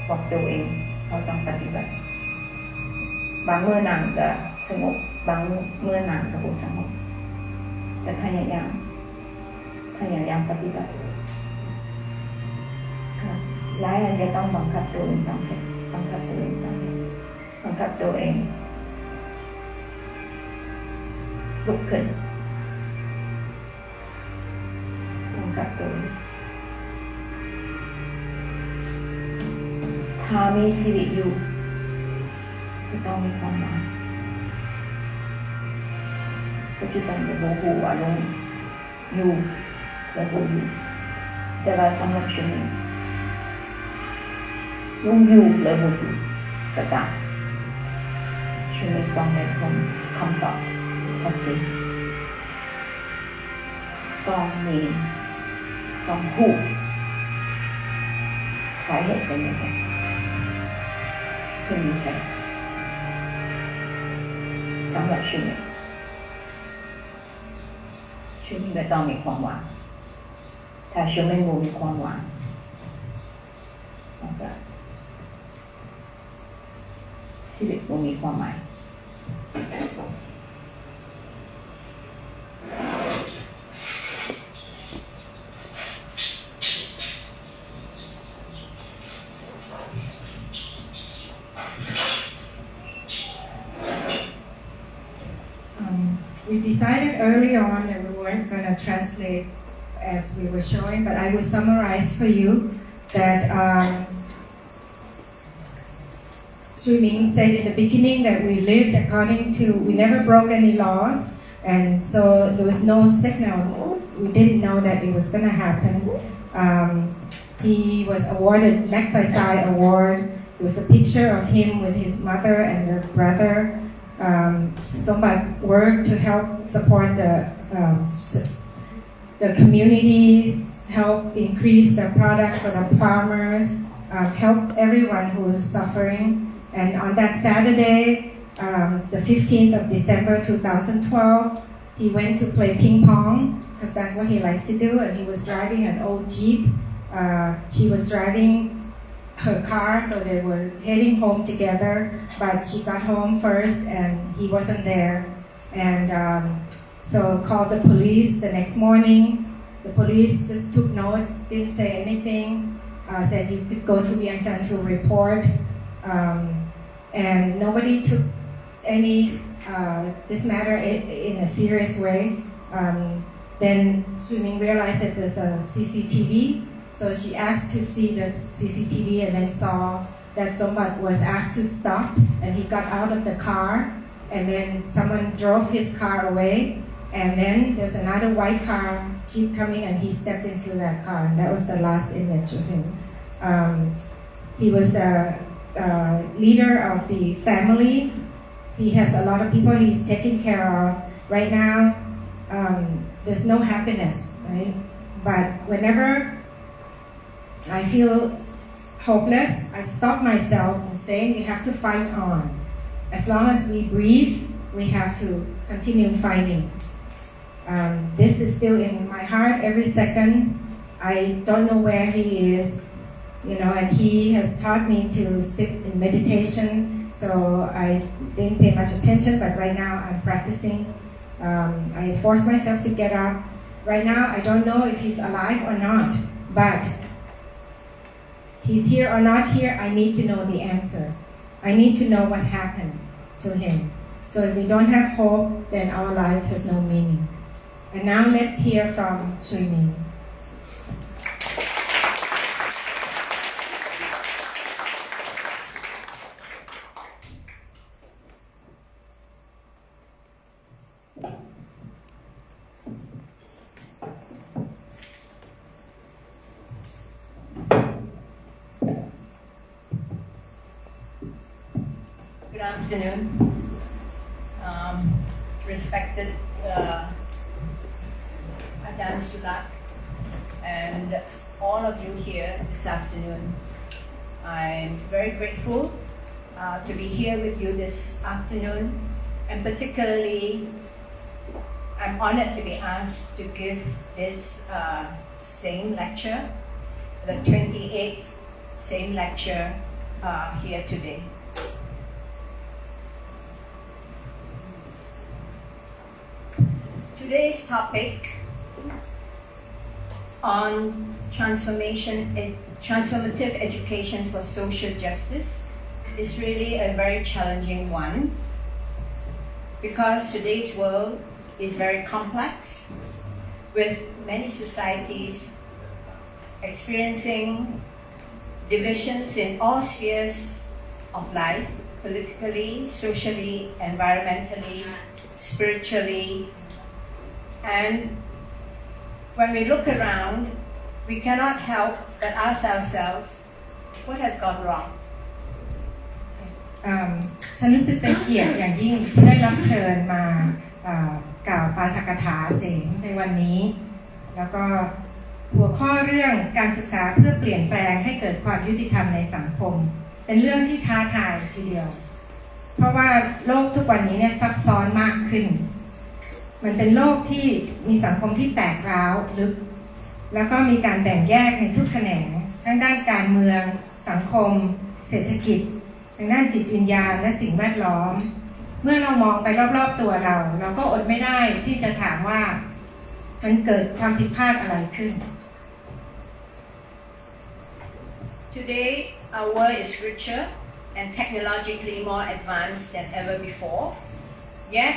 บอกตัวเองเขาต้องปฏิบัติบางเมื่อนั่งก็สงบบางเมื่อนั่งก็บ่สงบแต่พยายามปฏิบัติหลายอันจะต้องบังคับตัวเองบังคับตัวเอง ลุกขึ้นกำกับตัวถ้ามีชีวิตอยู่ก็ต้องมีความหมายปัจจุบันจะบอกว่าลงอยู่และบอกอยู่แต่ว่าสำหรับชีวิตลงอยู่และบอกอยู่ก็ตามชีวิตต้องได้คำตอบชัดเจนต้องพูดสาเหตุเป็นยังไงคือมีสำหรับชีวิตก็ต้องมีความหวังถ้าชีวิตไม่มีความหวังชีวิตไม่มีความหมายWe decided early on that we weren't going to translate as we were showing, but I will summarize for you that Shui-meng said in the beginning that we lived according to, we never broke any laws, and so there was no signal. We didn't know that it was going to happen. He was awarded Magsaysai Award. There was a picture of him with his mother and their brother. Sombat worked to help support the communities, help increase the products for the farmers, help everyone who is suffering. And on that Saturday, the 15th of December 2012, he went to play ping pong because that's what he likes to do. And he was driving an old Jeep. She was driving her car, so they were heading home together, but she got home first and he wasn't there. And so called the police the next morning. The police just took notes, didn't say anything, said you could go to Vientiane to report. And nobody took any this matter in a serious way. Then Shui-meng realized that there's a CCTV. So she asked to see the CCTV and then saw that someone was asked to stop and he got out of the car and then someone drove his car away and then there's another white car, Jeep coming and he stepped into that car and that was the last image of him. He was the leader of the family. He has a lot of people he's taking care of. Right now, there's no happiness, right? But whenever I feel hopeless, I stop myself and say we have to fight on. As long as we breathe, we have to continue fighting. This is still in my heart every second. I don't know where he is, and he has taught me to sit in meditation, so I didn't pay much attention, but right now I'm practicing. I force myself to get up. Right now, I don't know if he's alive or not, but he's here or not here, I need to know the answer. I need to know what happened to him. So if we don't have hope, then our life has no meaning. And now let's hear from Shui-meng. Good afternoon, respected Ajahn Sulak and all of you here this afternoon. I'm very grateful to be here with you this afternoon, and particularly I'm honored to be asked to give this same lecture, the 28th same lecture here today. Today's topic on transformative education for social justice is really a very challenging one, because today's world is very complex, with many societies experiencing divisions in all spheres of life, politically, socially, environmentally, spiritually. And when we look around, we cannot help but ask ourselves, what has gone wrong? ฉันรู้สึกเป็นเกียรติอย่างยิ่งที่ได้รับเชิญมากล่าวปาฐกถาเสมในวันนี้ แล้วก็หัวข้อเรื่องการศึกษาเพื่อเปลี่ยนแปลงให้เกิดความยุติธรรมในสังคมเป็นเรื่องที่ท้าทายทีเดียวเพราะว่าโลกทุกวันนี้เนี่ยซับซ้อนมากขึ้นมันเป็นโลกที่มีสังคมที่แตกร้าวลึกแล้วก็มีการแบ่งแยกในทุกแขนงทั้งด้านการเมืองสังคมเศรษฐกิจทางด้านจิตวิญญาณและสิ่งแวดล้อมเมื่อเรามองไปรอบๆตัวเราก็อดไม่ได้ที่จะถามว่ามันเกิดความผิดพลาดอะไรขึ้น Today, our world is richer and technologically more advanced than ever before. Yet,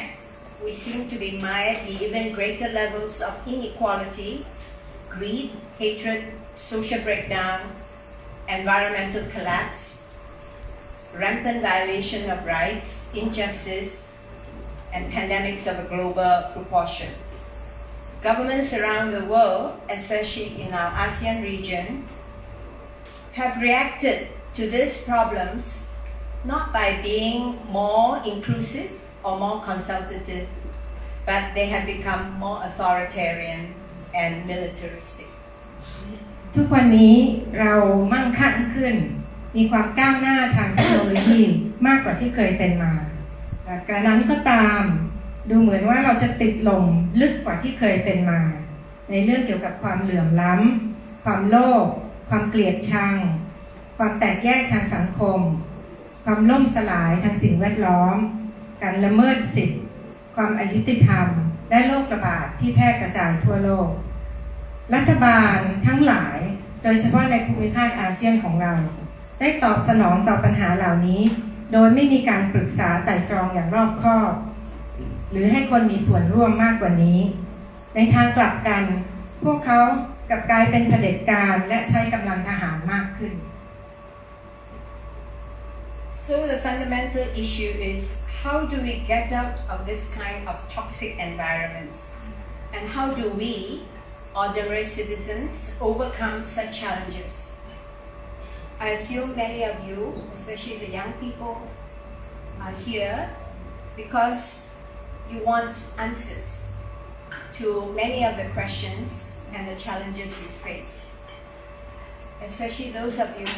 we seem to be mired in even greater levels of inequality, greed, hatred, social breakdown, environmental collapse, rampant violation of rights, injustice, and pandemics of a global proportion. Governments around the world, especially in our ASEAN region, have reacted to these problems not by being more inclusive or more consultative, but they have become more authoritarian and militaristic. ทุกวันนี้เรามั่งคั่งขึ้นมีความก้าวหน้าทางเทคโนโลยีมากกว่าที่เคยเป็นมาแต่กระนั้นก็ตามดูเหมือนว่าเราจะติดลมลึกกว่าที่เคยเป็นมาในเรื่องเกี่ยวกับความเหลื่อมล้ำความโลภความเกลียดชังความแตกแยกทางสังคมความล่มสลายทางสิ่งแวดล้อมการละเมิดสิทธิความอยุติธรรมและโรคระบาดที่แพร่กระจายทั่วโลกรัฐบาลทั้งหลายโดยเฉพาะในภูมิภาคอาเซียนของเราได้ตอบสนองต่อปัญหาเหล่านี้โดยไม่มีการปรึกษาไตร่ตรองอย่างรอบคอบหรือให้คนมีส่วนร่วมมากกว่านี้ในทางกลับกันพวกเขากลับกลายเป็นเผด็จการและใช้กำลังทหารมากขึ้น So the fundamental issue is how do we get out of this kind of toxic environment and how do we, ordinary citizens, overcome such challenges? I assume many of you, especially the young people, are here because you want answers to many of the questions and the challenges we face. Especially those of you,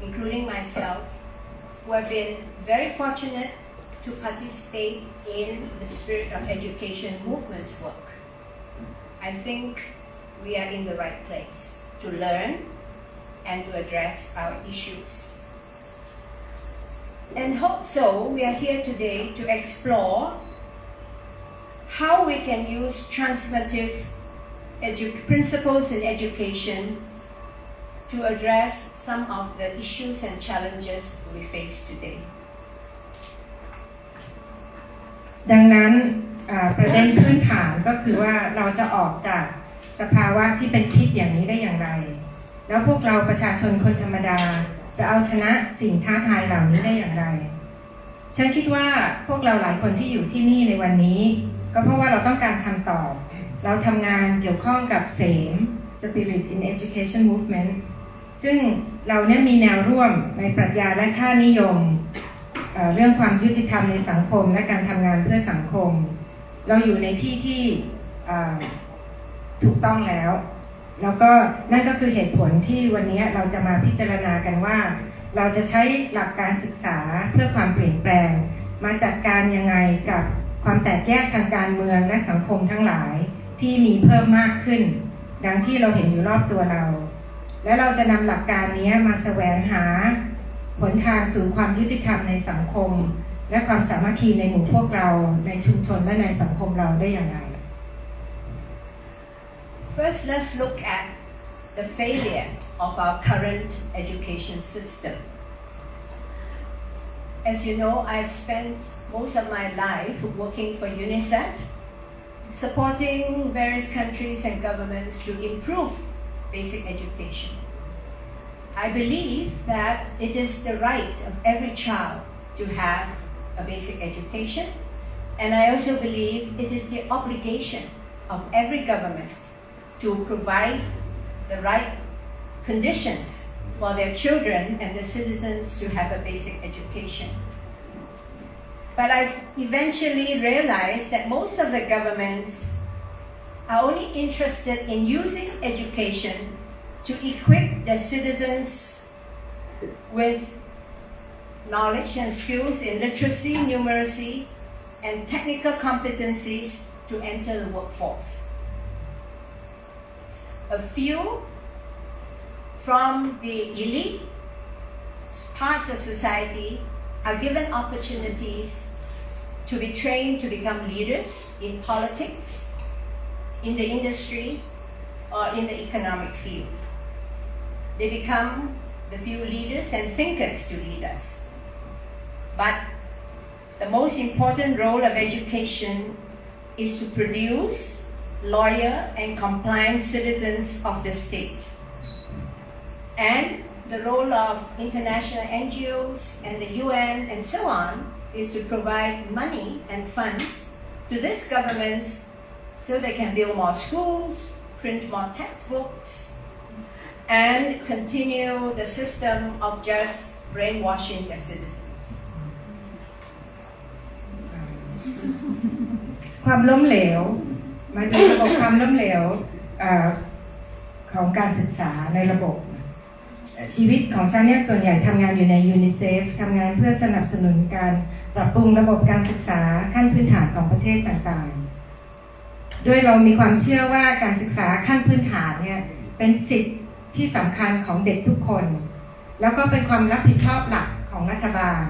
including myself, who have been very fortunate to participate in the Spirit of Education movement's work. I think we are in the right place to learn and to address our issues. And so we are here today to explore how we can use transformative principles in education to address some of the issues and challenges we face today. ดังนั้นประเด็นพื้นฐานก็คือว่าเราจะออกจากสภาวะที่เป็นพิษอย่างนี้ได้อย่างไรแล้วพวกเราประชาชนคนธรรมดาจะเอาชนะสิ่งท้าทายเหล่านี้ได้อย่างไรฉันคิดว่าพวกเราหลายคนที่อยู่ที่นี่ในวันนี้ก็เพราะว่าเราต้องการคำตอบเราทำงานเกี่ยวข้องกับเสม Spirit in Education Movement ซึ่งเราเนี่ยมีแนวร่วมในปรัชญาและค่านิยมเรื่องความยุติธรรมในสังคมและการทำงานเพื่อสังคมเราอยู่ในที่ที่ถูกต้องแล้วก็นั่นก็คือเหตุผลที่วันนี้เราจะมาพิจารณากันว่าเราจะใช้หลักการศึกษาเพื่อความเปลี่ยนแปลงมาจัดการยังไงกับความแตกแยกทางการเมืองและสังคมทั้งหลายที่มีเพิ่มมากขึ้นดังที่เราเห็นอยู่รอบตัวเราและเราจะนำหลักการนี้มาแสวงหาหนทางสู่ความยุติธรรมในสังคมและความสามัคคีในหมู่พวกเราในชุมชนและในสังคมเราได้อย่างไร First, let's look at the failure of our current education system. As you know, I've spent most of my life working for UNICEF supporting various countries and governments to improve basic education. I believe that it is the right of every child to have a basic education, and I also believe it is the obligation of every government to provide the right conditions for their children and the citizens to have a basic education. But I eventually realized that most of the governments are only interested in using education to equip their citizens with knowledge and skills in literacy, numeracy, and technical competencies to enter the workforce. A few from the elite parts of society are given opportunities to be trained to become leaders in politics, in the industry, or in the economic field. They become the few leaders and thinkers to lead us. But the most important role of education is to produce loyal and compliant citizens of the state. And the role of international NGOs and the UN and so on is to provide money and funds to these governments so they can build more schools, print more textbooks, and continue the system of just brainwashing their citizens. ความล้มเหลวมาดูระบบความล้มเหลวของการศึกษาในระบบชีวิตของฉันเนี่ยส่วนใหญ่ทำงานอยู่ในยูนิเซฟทำงานเพื่อสนับสนุนการปรับปรุงระบบการศึกษาขั้นพื้นฐานของประเทศต่างๆด้วยเรามีความเชื่อว่าการศึกษาขั้นพื้นฐานเนี่ยเป็นสิทธิที่สำคัญของเด็กทุกคนแล้วก็เป็นความรับผิดชอบหลักของรัฐบาล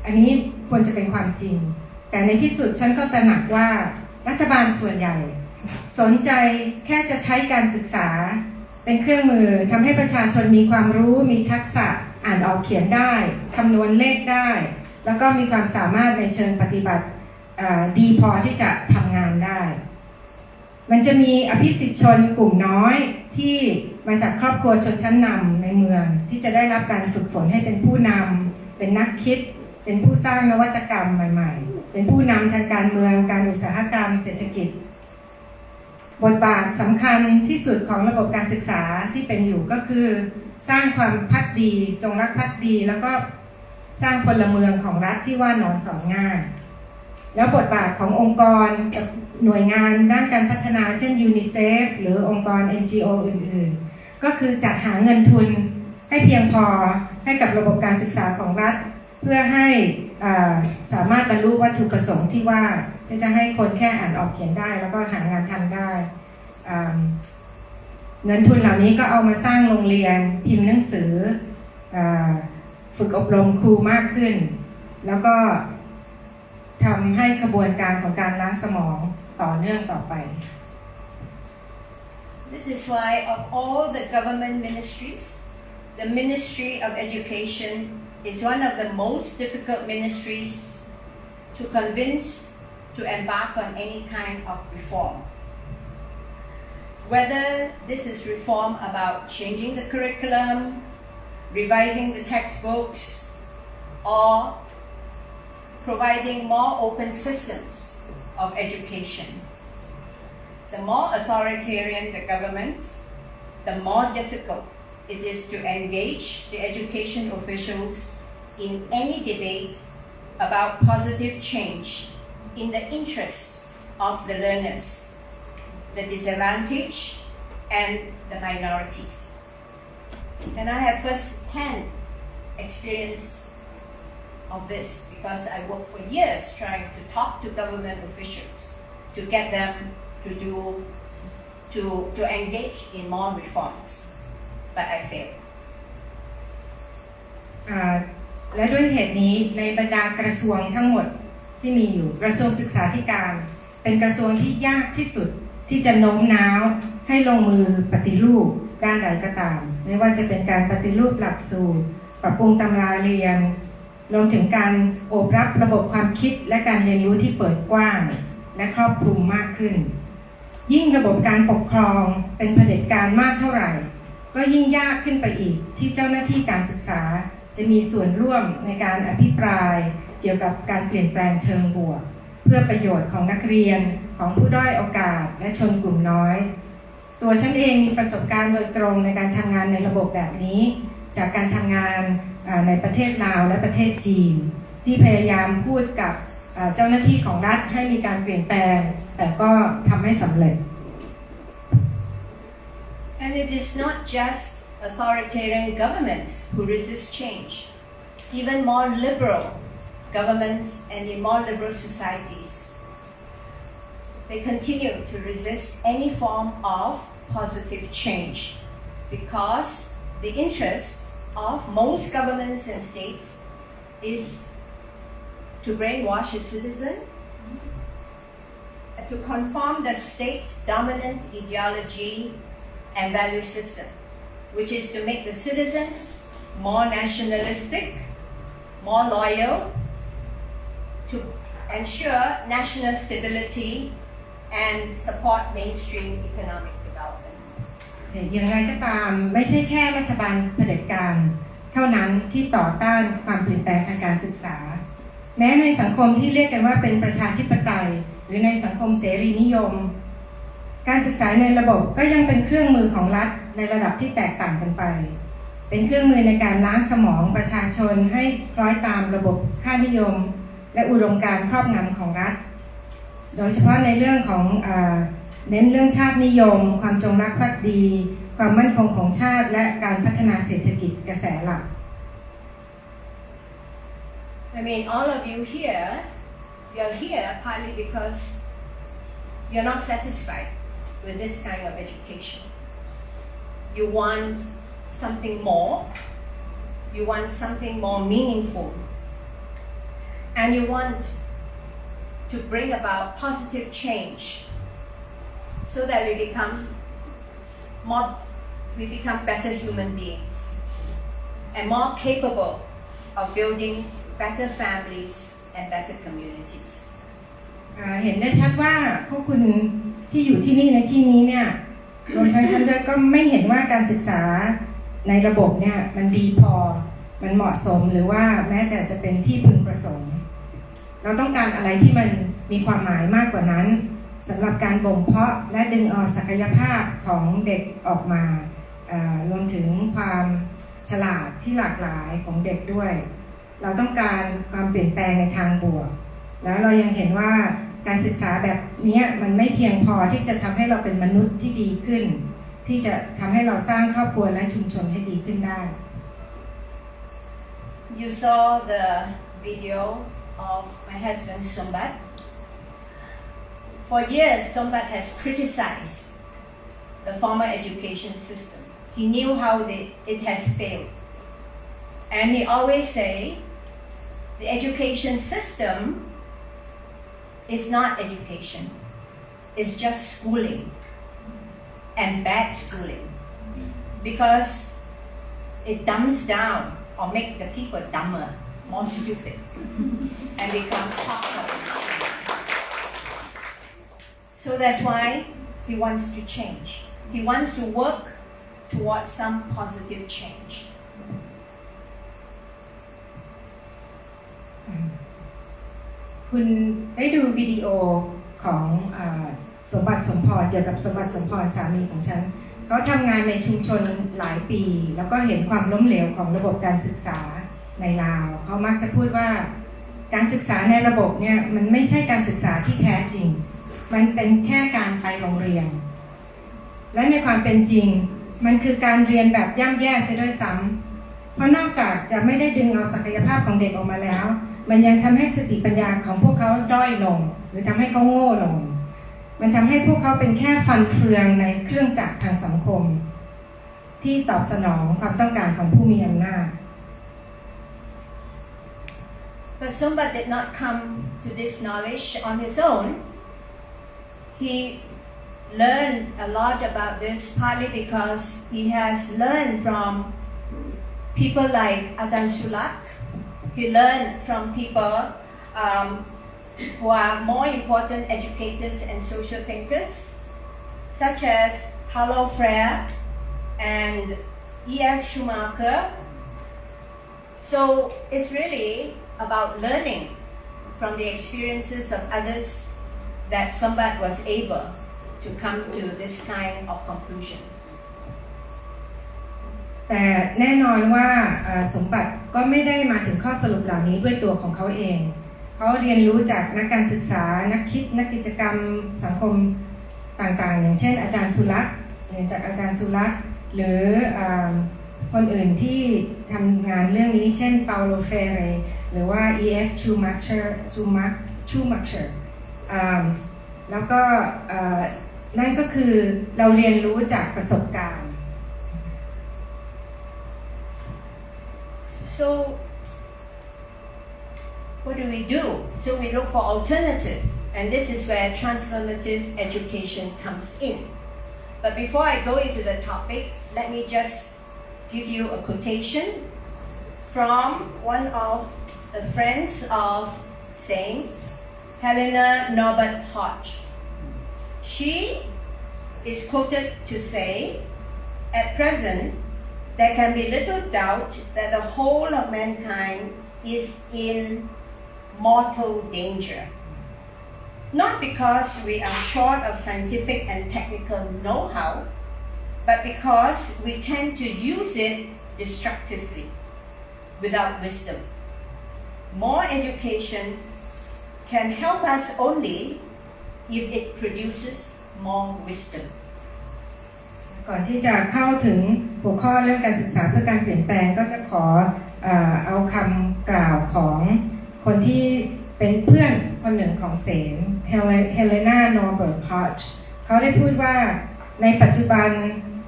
อันนี้ควรจะเป็นความจริงแต่ในที่สุดฉันก็ตระหนักว่ารัฐบาลส่วนใหญ่สนใจแค่จะใช้การศึกษาเป็นเครื่องมือทำให้ประชาชนมีความรู้มีทักษะอ่านออกเขียนได้คำนวณเลขได้แล้วก็มีความสามารถในเชิงปฏิบัติดีพอที่จะทำงานได้มันจะมีอภิสิทธิชนกลุ่มน้อยที่มาจากครอบครัวชนชั้นนำในเมืองที่จะได้รับการฝึกฝนให้เป็นผู้นำเป็นนักคิดเป็นผู้สร้างนวัตกรรมใหม่ๆเป็นผู้นำทางการเมืองการอุตสาหกรรมเศรษฐกิจบทบาทสำคัญที่สุดของระบบการศึกษาที่เป็นอยู่ก็คือสร้างความภักดีจงรักภักดีแล้วก็สร้างพลเมืองของรัฐที่ว่านอนสอนง่ายแล้วบทบาทขององค์กรกับหน่วยงานด้านการพัฒนาเช่นยูนิเซฟหรือองค์กร NGO อื่นๆก็คือจัดหาเงินทุนให้เพียงพอให้กับระบบการศึกษาของรัฐเพื่อให้สามารถบรรลุวัตถุประสงค์ที่ว่าจะให้คนแค่อ่านออกเขียนได้แล้วก็หางานทำได้เงินทุนเหล่านี้ก็เอามาสร้างโรงเรียนพิมพ์หนังสือฝึกอบรมครูมากขึ้นแล้วก็ทำให้กระบวนการของการล้างสมองต่อเนื่องต่อไป This is why of all the government ministries, the Ministry of Education is one of the most difficult ministries to convince to embark on any kind of reform. Whether this is reform about changing the curriculum, revising the textbooks, or providing more open systems of education. The more authoritarian the government, the more difficult it is to engage the education officials in any debate about positive change in the interest of the learners, the disadvantaged, and the minorities. And I have first-hand experience of this because I worked for years trying to talk to government officials to get them to engage in more reforms, but I failed. และด้วยเหตุนี้ในบรรดากระทรวงทั้งหมดที่มีอยู่กระทรวงศึกษาธิการเป็นกระทรวงที่ยากที่สุดที่จะโน้มน้าวให้ลงมือปฏิรูปด้านใดก็ตามไม่ว่าจะเป็นการปฏิรูปหลักสูตรปรับปรุงตำราเรียนรวมถึงการโอบรับระบบความคิดและการเรียนรู้ที่เปิดกว้าง และครอบคลุมมากขึ้นยิ่งระบบการปกครองเป็นเผด็จการมากเท่าไหร่ก็ยิ่งยากขึ้นไปอีกที่เจ้าหน้าที่การศึกษาจะมีส่วนร่วมในการอภิปรายเกี่ยวกับการเปลี่ยนแปลงเชิงบวกเพื่อประโยชน์ของนักเรียนของผู้ด้อยโอกาสและชนกลุ่มน้อยตัวฉันเองมีประสบการณ์โดยตรงในการทำงานในระบบแบบนี้จากการทำงานในประเทศลาวและประเทศจีนที่พยายามพูดกับเจ้าหน้าที่ของรัฐให้มีการเปลี่ยนแปลงแต่ก็ทำไม่สำเร็จ And it is not just authoritarian governments who resist change. Even more liberal governments and in more liberal societies, they continue to resist any form of positive change because the interest of most governments and states is to brainwash its citizen, to conform the state's dominant ideology and value system, which is to make the citizens more nationalistic, more loyal, to ensure national stability and support mainstream economic development. อย่างไรก็ตามไม่ใช่แค่รัฐบาลเผด็จการเท่านั้นที่ต่อต้านความเปลี่ยนแปลงทางการศึกษาแม้ในสังคมที่เรียกกันว่าเป็นประชาธิปไตยหรือในสังคมเสรีนิยมการศึกษาในระบบก็ยังเป็นเครื่องมือของรัฐในระดับที่แตกต่างกันไปเป็นเครื่องมือในการล้างสมองประชาชนให้คล้อยตามระบบค่านิยมและอุดมการณ์ครอบงำของรัฐโดยเฉพาะในเรื่องของเน้นเรื่องชาตินิยมความจงรักภักดีความมั่นคงของชาติและการพัฒนาเศรษฐกิจกระแสหลัก I mean, all of you here, you're here partly because you're not satisfied with this kind of education. You want something more. You want something more meaningful. And you want to bring about positive change so that we become better human beings and more capable of building better families and better communities. เห็นได้ชัดว่าพวกคุณที่อยู่ที่นี่ในที่นี้เนี่ยรวมทั้งฉันด้วยก็ไม่เห็นว่าการศึกษาในระบบเนี่ยมันดีพอมันเหมาะสมหรือว่าแม้แต่จะเป็นที่พึงประสงค์เราต้องการอะไรที่มันมีความหมายมากกว่านั้นสำหรับการบ่มเพาะและดึงเอาศักยภาพของเด็กออกมารวมถึงความฉลาดที่หลากหลายของเด็กด้วยเราต้องการความเปลี่ยนแปลงในทางบวกแล้วเรายังเห็นว่าการศึกษาแบบนี้มันไม่เพียงพอที่จะทำให้เราเป็นมนุษย์ที่ดีขึ้นที่จะทำให้เราสร้างครอบครัวและชุมชนให้ดีขึ้นได้ You saw the video of my husband Sombat. For years, Sombat has criticized the former education system. He knew how it has failed. And he always say, the education system is not education. It's just schooling and bad schooling because it dumbs down or makes the people dumber, more stupid, and become tougher. So that's why he wants to change. He wants to work towards some positive change. คุณได้ดูวิดีโอของสมบัติสมพรเกี่ยวกับสมบัติสมพรสามีของฉันเขาทำงานในชุมชนหลายปีแล้วก็เห็นความล้มเหลวของระบบการศึกษาในลาวเขามักจะพูดว่าการศึกษาในระบบเนี่ยมันไม่ใช่การศึกษาที่แท้จริงมันเป็นแค่การไปโรงเรียนและในความเป็นจริงมันคือการเรียนแบบย่ำแย่เสียด้วยซ้ำเพราะนอกจากจะไม่ได้ดึงเอาศักยภาพของเด็กออกมาแล้วมันยังทำให้สติปัญญาของพวกเขาด้อยลงหรือทำให้เขาโง่ลงมันทำให้พวกเขาเป็นแค่ฟันเฟืองในเครื่องจักรทางสังคมที่ตอบสนองความต้องการของผู้มีอำนาจ But Sombat did not come to this knowledge on his own. He learned a lot about this partly because he has learned from people like Ajahn Sulak. He learned from people who are more important educators and social thinkers, such as Paulo Freire and E.F. Schumacher. So it's really about learning from the experiences of others that Sombat was able to come to this kind of conclusion. แต่แน่นอนว่าสมบัติก็ไม่ได้มาถึงข้อสรุปเหล่านี้ด้วยตัวของเขาเองเขาเรียนรู้จากนักการศึกษานักคิดนักกิจกรรมสังคมต่างๆอย่างเช่นอาจารย์สุรักษ์เรียนจากอาจารย์สุรักษ์หรือคนอื่นที่ทำงานเรื่องนี้เช่นเปาโลเฟเรหรือว่า E.F. Schumacher แล้วก็นั่นก็คือเราเรียนรู้จากประสบการณ์ So what do we do? So we look for alternative, and this is where transformative education comes in. But before I go into the topic, let me just give you a quotation from one of the friends of Saint Helena Norbert Hodge. She is quoted to say, "At present, there can be little doubt that the whole of mankind is in mortal danger. Not because we are short of scientific and technical know-how, but because we tend to use it destructively, without wisdom. More education can help us only if it produces more wisdom." ก่อนที่จะเข้าถึงหัวข้อเรื่องการศึกษาเพื่อการเปลี่ยนแปลงก็จะขอเอาคำกล่าวของคนที่เป็นเพื่อนคนหนึ่งของเสนเฮเลนาโนเบิร์ตพอชเขาได้พูดว่าในปัจจุบัน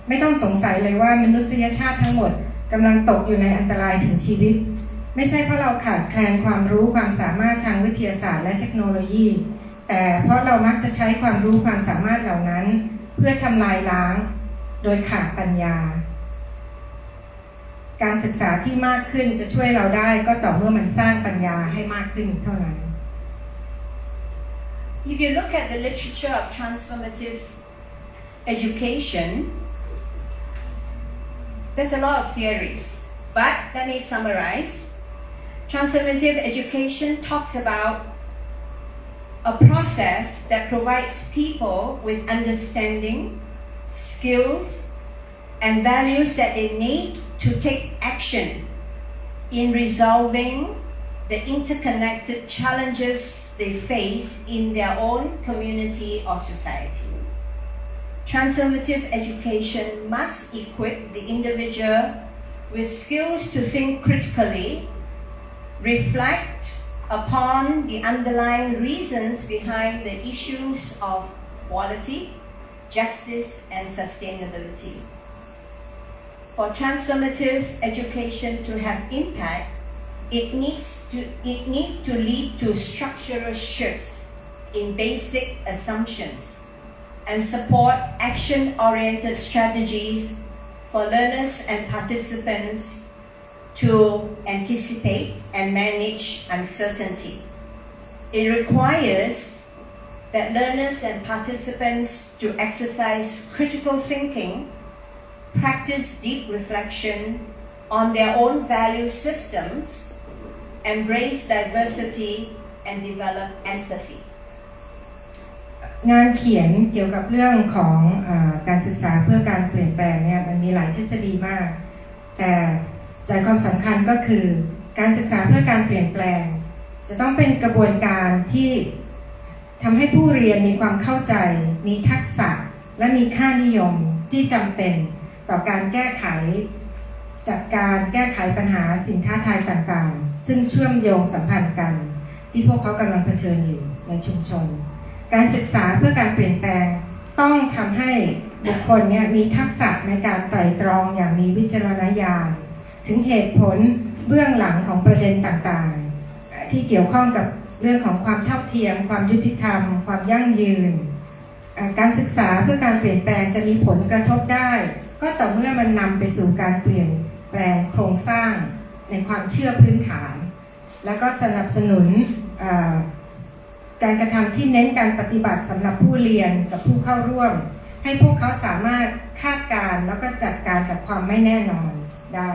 ไม่ต้องสงสัยเลยว่ามนุษยชาติทั้งหมดกำลังตกอยู่ในอันตรายถึงชีวิตไม่ใช่เพราะเราขาดแคลนความรู้ความสามารถทางวิทยาศาสตร์และเทคโนโลยีแต่เพราะเรามักจะใช้ความรู้ความสามารถเหล่านั้นเพื่อทำลายล้างโดยขาดปัญญาการศึกษาที่มากขึ้นจะช่วยเราได้ก็ต่อเมื่อมันสร้างปัญญาให้มากขึ้นเท่านั้น If you look at the literature of transformative education, there's a lot of theories, but let me summarize. Transformative education talks about a process that provides people with understanding, skills, and values that they need to take action in resolving the interconnected challenges they face in their own community or society. Transformative education must equip the individual with skills to think critically, reflect upon the underlying reasons behind the issues of quality, justice, and sustainability. For transformative education to have impact, it needs to lead to structural shifts in basic assumptions and support action-oriented strategies for learners and participants to anticipate and manage uncertainty. It requires that learners and participants to exercise critical thinking, practice deep reflection on their own value systems, embrace diversity, and develop empathy. งานเขียนเกี่ยวกับเรื่องของการศึกษาเพื่อการเปลี่ยนแปลงเนี่ยมันมีหลายทฤษฎีมากแต่ใจความสำคัญก็คือการศึกษาเพื่อการเปลี่ยนแปลงจะต้องเป็นกระบวนการที่ทำให้ผู้เรียนมีความเข้าใจมีทักษะและมีค่านิยมที่จำเป็นต่อการแก้ไขจัดการแก้ไขปัญหาสิ่งท้าทายต่างๆซึ่งเชื่อมโยงสัมพันธ์กันที่พวกเขากำลังเผชิญอยู่ในชุมชนการศึกษาเพื่อการเปลี่ยนแปลงต้องทำให้บุคคลเนี่ยมีทักษะในการไตร่ตรองอย่างมีวิจารณญาณถึงเหตุผลเบื้องหลังของประเด็นต่างๆที่เกี่ยวข้องกับเรื่องของความเท่าเทียมความยุติธรรมความยั่งยืนการศึกษาเพื่อการเปลี่ยนแปลงจะมีผลกระทบได้ก็ต่อเมื่อมันนำไปสู่การเปลี่ยนแปลงโครงสร้างในความเชื่อพื้นฐานแล้วก็สนับสนุน การกระทำที่เน้นการปฏิบัติสำหรับผู้เรียนกับผู้เข้าร่วมให้พวกเขาสามารถคาดการณ์แล้วก็จัดการกับความไม่แน่นอนได้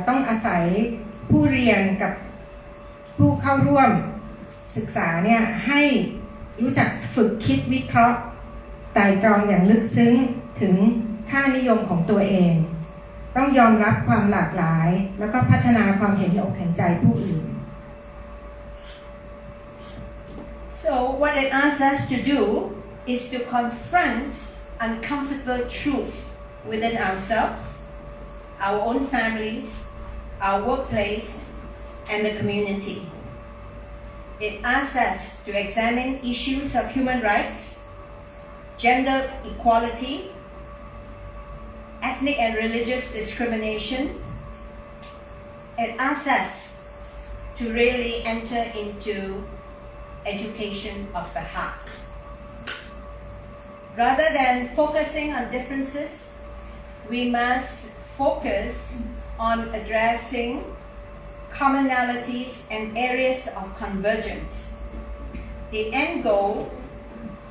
ต้องอาศัยผู้เรียนกับผู้เข้าร่วมศึกษาเนี่ยให้รู้จักฝึกคิดวิเคราะห์ไตร่ตรองอย่างลึกซึ้งถึงค่านิยมของตัวเองต้องยอมรับความหลากหลายแล้วก็พัฒนาความเห็นอกเห็นใจผู้อื่น So what it asks us to do is to confront uncomfortable truths within ourselves, our own families, our workplace, and the community. It asks us to examine issues of human rights, gender equality, ethnic and religious discrimination. It asks us to really enter into education of the heart. Rather than focusing on differences, we must focus on addressing commonalities and areas of convergence. The end goal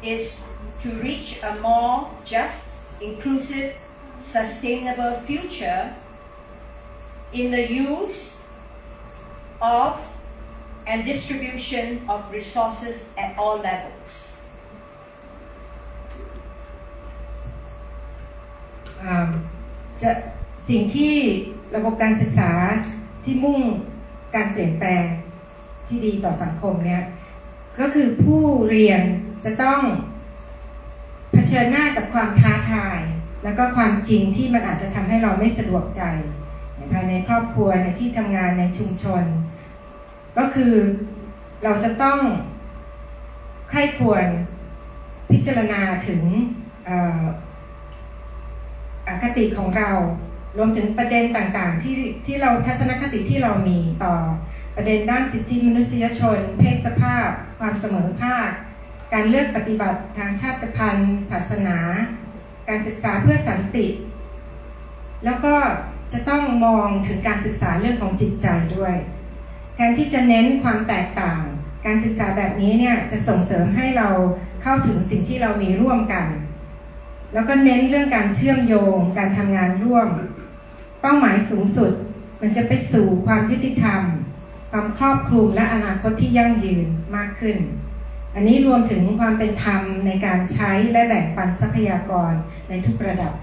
is to reach a more just, inclusive, sustainable future in the use of and distribution of resources at all levels. จะสิ่งที่ระบบการศึกษาที่มุ่งการเปลี่ยนแปลงที่ดีต่อสังคมเนี่ยก็คือผู้เรียนจะต้องเผชิญหน้ากับความท้าทายแล้วก็ความจริงที่มันอาจจะทำให้เราไม่สะดวกใจภายในครอบครัวในที่ทำงานในชุมชนก็คือเราจะต้องใคร่ครวญพิจารณาถึงอคติของเรารวมถึงประเด็นต่างๆที่เราทัศนคติที่เรามีต่อประเด็นด้านสิทธิมนุษยชนเพศสภาพความเสมอภาคการเลือกปฏิบัติทางชาติพันธุ์ศาสนาการศึกษาเพื่อสันติแล้วก็จะต้องมองถึงการศึกษาเรื่องของจิตใจด้วยแทนที่จะเน้นความแตกต่างการศึกษาแบบนี้เนี่ยจะส่งเสริมให้เราเข้าถึงสิ่งที่เรามีร่วมกันแล้วก็เน้นเรื่องการเชื่อมโยงการทำงานร่วมเป้าหมายสูงสุดมันจะไปสู่ความยุติธรรมความครอบคลุมและอนาคตที่ยั่งยืนมากขึ้นอันนี้รวมถึงความเป็นธรรมในการใช้และแบ่งปันทรัพยากรในทุกระดับ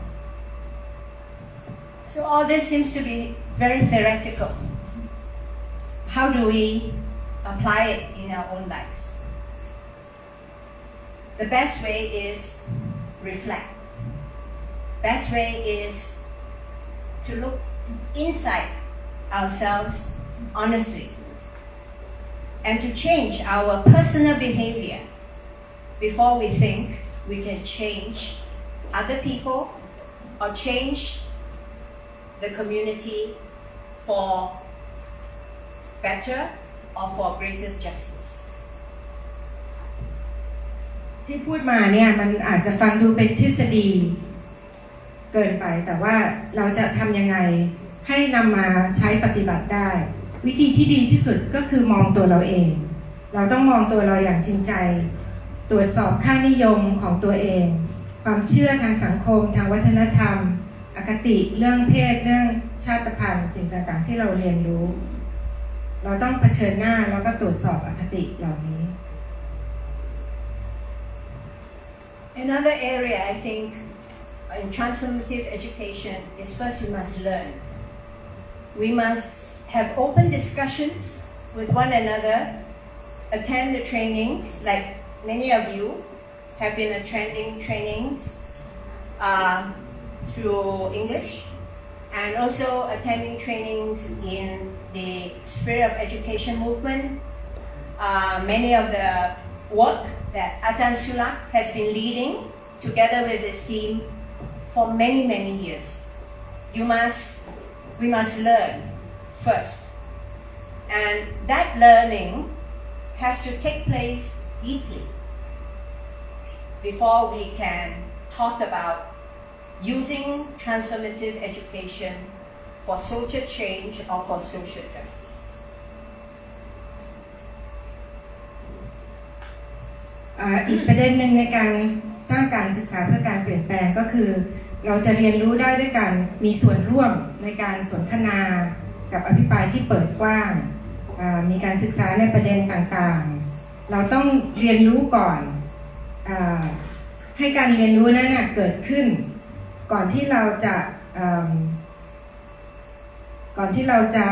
So all this seems to be very theoretical. How do we apply it in our own lives? The best way is reflect. Best way is to look inside ourselves honestly and to change our personal behavior before we think we can change other people or change the community for better or for greater justice. ที่พูดมาเนี่ยมันอาจจะฟังดูเป็นทฤษฎีเกินไปแต่ว่าเราจะทำยังไงให้นำมาใช้ปฏิบัติได้วิธีที่ดีที่สุดก็คือมองตัวเราเองเราต้องมองตัวเราอย่างจริงใจตรวจสอบค่านิยมของตัวเองความเชื่อทางสังคมทางวัฒนธรรมอคติเรื่องเพศเรื่องชาติพันธุ์สิ่งต่างๆที่เราเรียนรู้เราต้องเผชิญหน้าแล้วก็ตรวจสอบอคติเหล่านี้ Another area I think in transformative education is first we must learn. We must have open discussions with one another, attend the trainings like many of you have been attending trainings through English and also attending trainings in the Spirit of Education movement. Many of the work that Ajahn Sulak has been leading together with his team for many years. We must learn first. And that learning has to take place deeply before we can talk about using transformative education for social change or for social justice. อีกประเด็นหนึ่งในการสร้างการศึกษาเพื่อการเปลี่ยนแปลงก็คือเราจะเรียนรู้ได้ด้วยการมีส่วนร่วมในการสนทนากับอภิปรายที่เปิดกว้างมีการศึกษาในประเด็นต่างๆเราต้องเรียนรู้ก่อนให้การเรียนรู้นั้นเกิดขึ้นก่อนที่เราจะ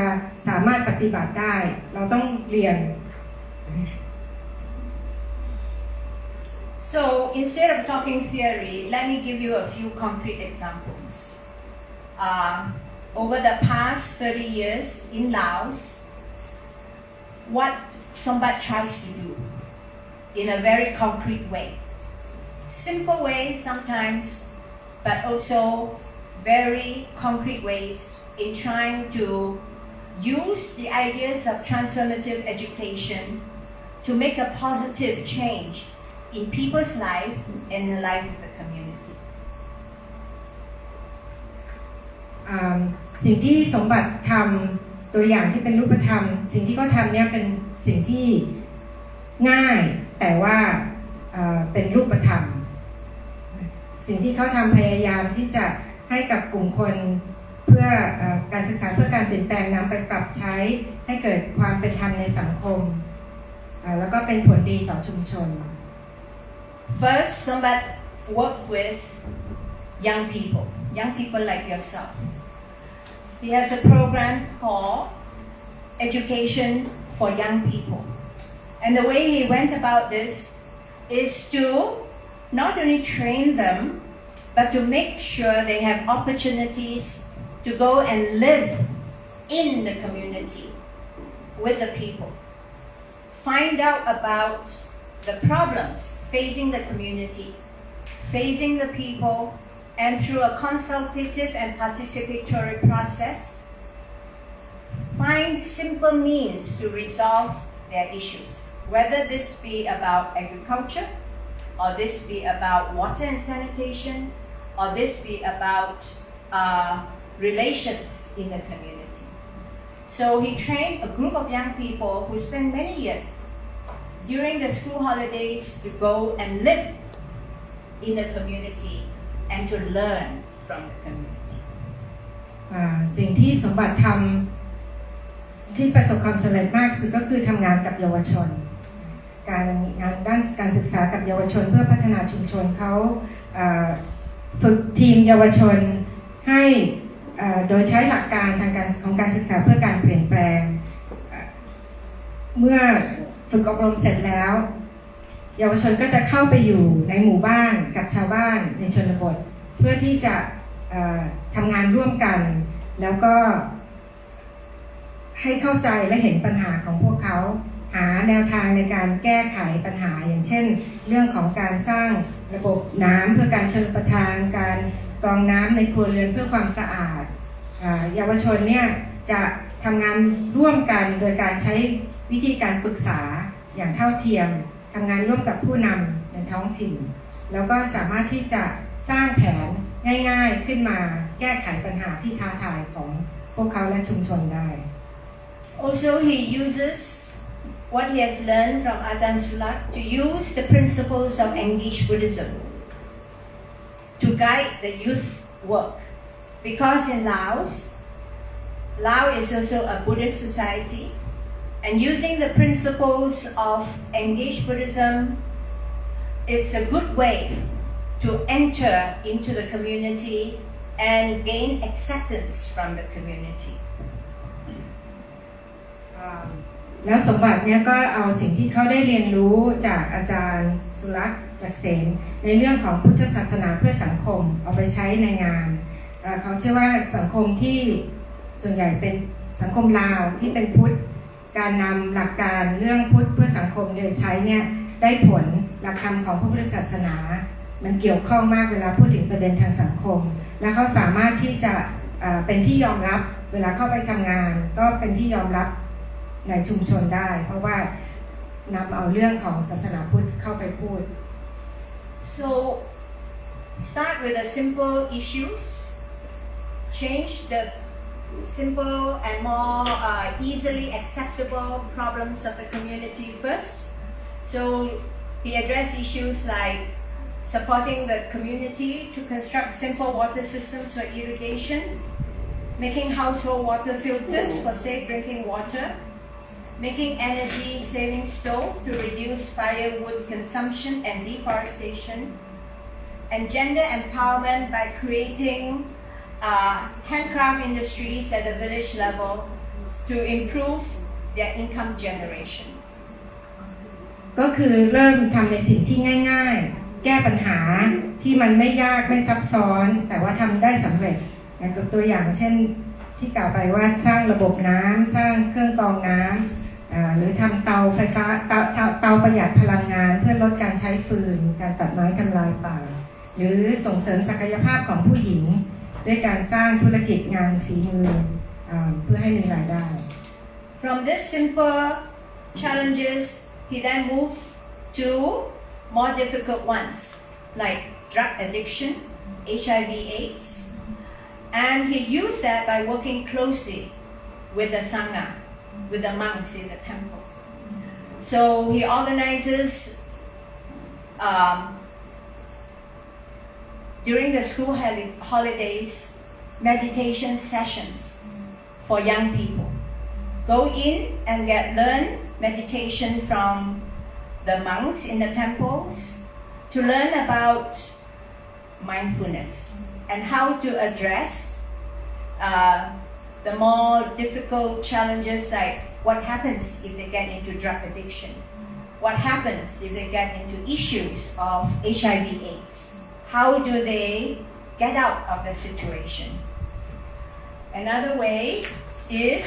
สามารถปฏิบัติได้เราต้องเรียน So instead of talking theory, let me give you a few concrete examples. Over the past 30 years in Laos, what Sombat tries to do in a very concrete way. Simple way sometimes, but also very concrete ways in trying to use the ideas of transformative education to make a positive change in people's life and the life of the community. สิ่งที่สมบัติทำตัวอย่างที่เป็นรูปธรรมสิ่งที่เขาทำเนี่ยเป็นสิ่งที่ง่ายแต่ว่าเป็นรูปธรรมสิ่งที่เขาทำพยายามที่จะให้กับกลุ่มคนเพื่อการศึกษาเพื่อการเปลี่ยนแปลงนำไปปรับใช้ให้เกิดความเป็นธรรมในสังคมแล้วก็เป็นผลดีต่อชุมชน First, somebody work with young people like yourself. He has a program called Education for Young People. And the way he went about this is to not only train them, but to make sure they have opportunities to go and live in the community with the people. Find out about the problems facing the community, facing the people, and through a consultative and participatory process, find simple means to resolve their issues, whether this be about agriculture, or this be about water and sanitation, or this be about relations in the community. So he trained a group of young people who spent many years during the school holidays to go and live in the community and to learn from the community. สิ่งที่สมบัติทำที่ประสบความสำเร็จมากสุดก็คือทำงานกับเยาวชนการงานด้านการศึกษากับเยาวชนเพื่อพัฒนาชุมชนเขาฝึกทีมเยาวชนให้โดยใช้หลักการทางการของการศึกษาเพื่อการเปลี่ยนแปลงเมื่อฝึกอบรมเสร็จแล้วเยาวชนก็จะเข้าไปอยู่ในหมู่บ้านกับชาวบ้านในชนบทเพื่อที่จะทำงานร่วมกันแล้วก็ให้เข้าใจและเห็นปัญหาของพวกเขาหาแนวทางในการแก้ไขปัญหาอย่างเช่นเรื่องของการสร้างระบบน้ำเพื่อการชลประทานการกรองน้ำในครัวเรือนเพื่อความสะอาดเยาวชนเนี่ยจะทำงานร่วมกันโดยการใช้วิธีการปรึกษาอย่างเท่าเทียมทำงานร่วมกับผู้นำในท้องถิ่นแล้วก็สามารถที่จะสร้างแผนง่ายๆขึ้นมาแก้ไขปัญหาที่ท้าทายของพวกเขาและชุมชนได้ Also, he uses what he has learned from Ajahn Sulak to use the principles of engaged Buddhism to guide the youth work. Because in Laos is also a Buddhist society, and using the principles of engaged Buddhism, it's a good way to enter into the community and gain acceptance from the community. แล้วสมบัติเนี่ยก็เอาสิ่งที่เขาได้เรียนรู้จากอาจารย์สุรักษ์จักเสนในเรื่องของพุทธศาสนาเพื่อสังคมเอาไปใช้ในงานเขาเชื่อว่าสังคมที่ส่วนใหญ่เป็นสังคมลาวที่เป็นพุทธการนำหลักการเรื่องพุทธเพื่อสังคมโดยใช้เนี่ยได้ผลหลักธรรมของพระพุทธศาสนามันเกี่ยวข้องมากเวลาพูดถึงประเด็นทางสังคมและเขาสามารถที่จะเป็นที่ยอมรับเวลาเข้าไปทำงานก็เป็นที่ยอมรับในชุมชนได้เพราะว่านำเอาเรื่องของศาสนาพุทธเข้าไปพูด So start with the simple issues, change the simple and more easily acceptable problems of the community first. So He addressed issues like supporting the community to construct simple water systems for irrigation, making household water filters for safe drinking water, making energy-saving stoves to reduce firewood consumption and deforestation, and gender empowerment by creating handcraft industries at the village level to improve their income generation. ก็คือเริ่มทำในสิ่งที่ง่ายๆแก้ปัญหาที่มันไม่ยากไม่ซับซ้อนแต่ว่าทำได้สำเร็จอย่างตัวอย่างเช่นที่กล่าวไปว่าสร้างระบบน้ำสร้างเครื่องกรองน้ำหรือทำเตาไฟฟ้าเตาประหยัดพลังงานเพื่อลดการใช้ฟืนการตัดไม้ทำลายป่าหรือส่งเสริมศักยภาพของผู้หญิงด้วยการสร้างธุรกิจงานฝีมือเพื่อให้มีรายได้ From this simple challenges, he then moved to more difficult ones like drug addiction, HIV/AIDS, and he used that by working closely with the Sangha, with the monks in the temple. So he organizes during the school holidays meditation sessions for young people. Go in and learn meditation from the monks in the temples to learn about mindfulness and how to address the more difficult challenges like what happens if they get into drug addiction, what happens if they get into issues of HIV/AIDS, how do they get out of the situation. Another way is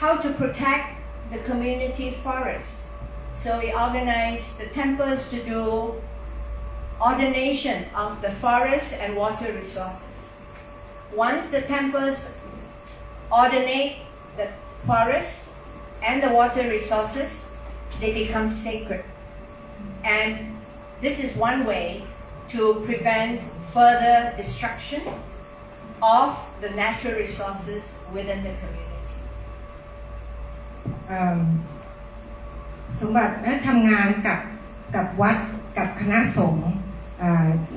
how to protect the community forest. So we organized the temples to do ordination of the forest and water resources. Once the temples ordinate the forest and the water resources, they become sacred. And this is one way to prevent further destruction of the natural resources within the community. สมบัติทำงานกับวัดกับคณะสงฆ์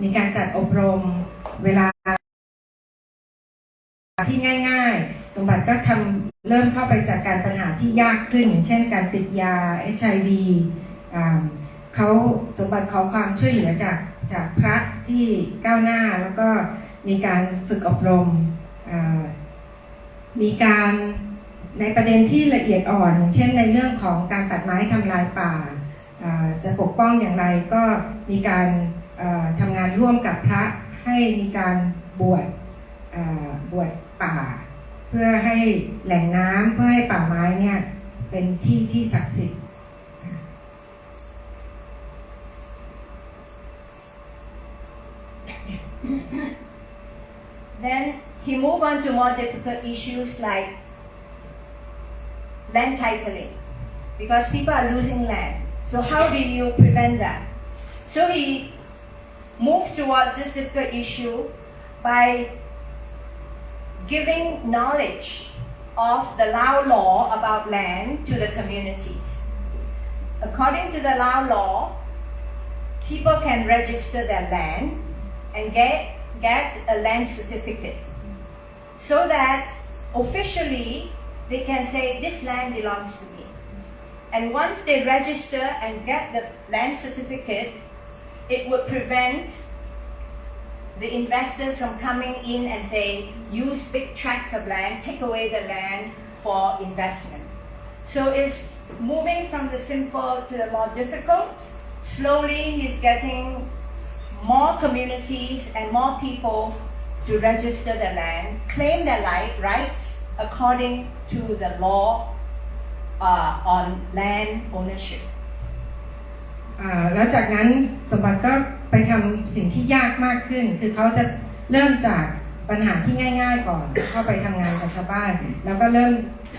มีการจัดอบรมเวลาที่ง่ายๆสมบัติก็เริ่มเข้าไปจัดการปัญหาที่ยากขึ้นอย่างเช่นการติดยา HIV เขาสมบัติขอความช่วยเหลือจากพระที่ก้าวหน้าแล้วก็มีการฝึกอบรมมีการในประเด็นที่ละเอียดอ่อนอย่างเช่นในเรื่องของการตัดไม้ทำลายป่าจะปกป้องอย่างไรก็มีการทำงานร่วมกับพระให้มีการบวชป่าเพื่อให้แหล่งน้ำเพื่อให้ป่าไม้เนี่ยเป็นที่ศักดิ์สิทธิ์ Then he moved on to more difficult issues like land titling, because people are losing land. So how do you prevent that? So he moves towards this difficult issue by giving knowledge of the Lao law about land to the communities. According to the Lao law, people can register their land and get a land certificate so that officially they can say this land belongs to me. And once they register and get the land certificate, it would prevent the investors from coming in and say, use big tracts of land, take away the land for investment. So it's moving from the simple to the more difficult. Slowly he's getting more communities and more people to register the land, claim their rights according to the law on land ownership. แล้วจากนั้นสมบัติก็ไปทำสิ่งที่ยากมากขึ้นคือเขาจะเริ่มจากปัญหาที่ง่ายๆก่อนเข้าไปทำงานกับชาวบ้านแล้วก็เริ่ม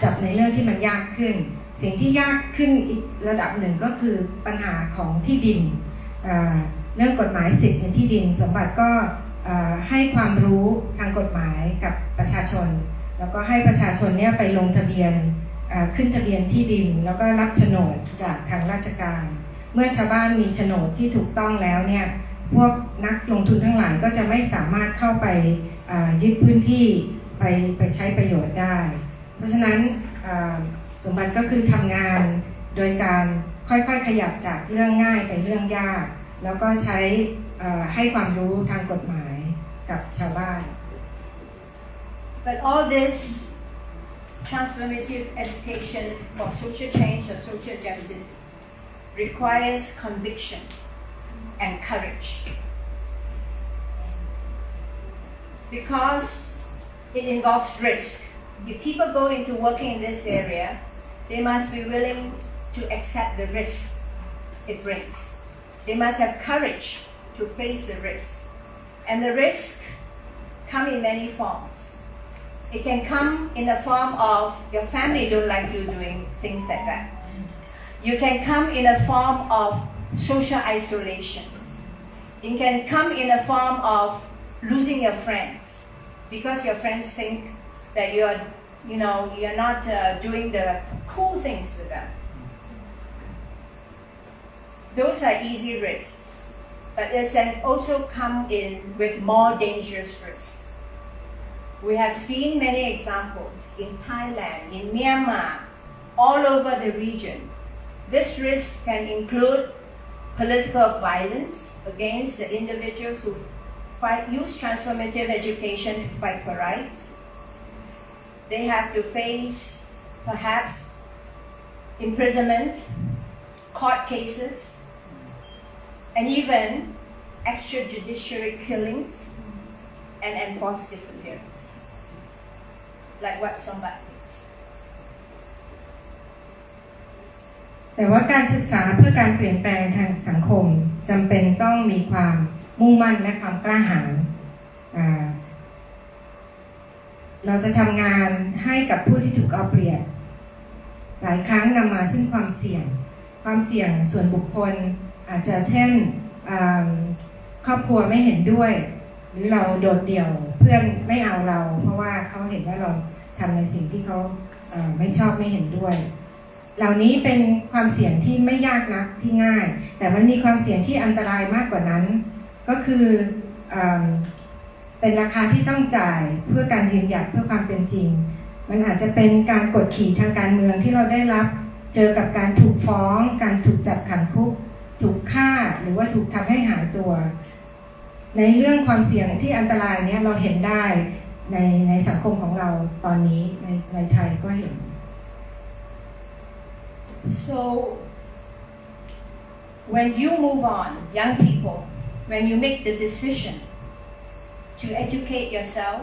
จับในเรื่องที่มันยากขึ้นสิ่งที่ยากขึ้นอีกระดับหนึ่งก็คือปัญหาของที่ดินเรื่องกฎหมายสิทธิ์ในที่ดินสมบัติก็ให้ความรู้ทางกฎหมายกับประชาชนแล้วก็ให้ประชาชนเนี่ยไปลงทะเบียน ขึ้นทะเบียนที่ดินแล้วก็รับโฉนดจากทางราชการเมื่อชาวบ้านมีโฉนดที่ถูกต้องแล้วเนี่ยพวกนักลงทุนทั้งหลายก็จะไม่สามารถเข้าไปยึดพื้นที่ไปใช้ประโยชน์ได้เพราะฉะนั้นสมบัติก็คือทำงานโดยการค่อยๆขยับจากเรื่องง่ายไปเรื่องยากแล้วก็ใช้ให้ความรู้ทางกฎหมายกับชาวบ้าน But all this transformative education for social change or social justice requires conviction and courage because it involves risk. If people go into working in this area, they must be willing to accept the risk it brings. They must have courage to face the risk. And the risk come in many forms. It can come in the form of your family don't like you doing things like that. You can come in a form of social isolation. It can come in a form of losing your friends because your friends think that you're not doing the cool things with them. Those are easy risks, but it can also come in with more dangerous risks. We have seen many examples in Thailand, in Myanmar, all over the region. This risk can include political violence against the individuals who use transformative education to fight for rights. They have to face perhaps imprisonment, court cases, and even extrajudicial killings and enforced disappearance, like what Sombat faced. แต่ว่าการศึกษาเพื่อการเปลี่ยนแปลงทางสังคมจำเป็นต้องมีความมุ่งมั่นและความกล้าหาญเราจะทำงานให้กับผู้ที่ถูกเอาเปรียบหลายครั้งนำมาซึ่งความเสี่ยงส่วนบุคคลอาจจะเช่นครอบครัวไม่เห็นด้วยหรือเราโดดเดี่ยวเพื่อนไม่เอาเราเพราะว่าเขาเห็นว่าเราทำในสิ่งที่เขาไม่ชอบไม่เห็นด้วยเหล่านี้เป็นความเสี่ยงที่ไม่ยากนักที่ง่ายแต่มันมีความเสี่ยงที่อันตรายมากกว่านั้นก็คือเป็นราคาที่ต้องจ่ายเพื่อการยืนหยัดเพื่อความเป็นจริงมันอาจจะเป็นการกดขี่ทางการเมืองที่เราได้รับเจอกับการถูกฟ้องการถูกจับขังคุกถูกฆ่าหรือว่าถูกทำให้หายตัวในเรื่องความเสี่ยงที่อันตรายนี้เราเห็นได้ในสังคมของเราตอนนี้ในไทยก็เห็น So when you move on, young people, when you make the decision to educate yourself,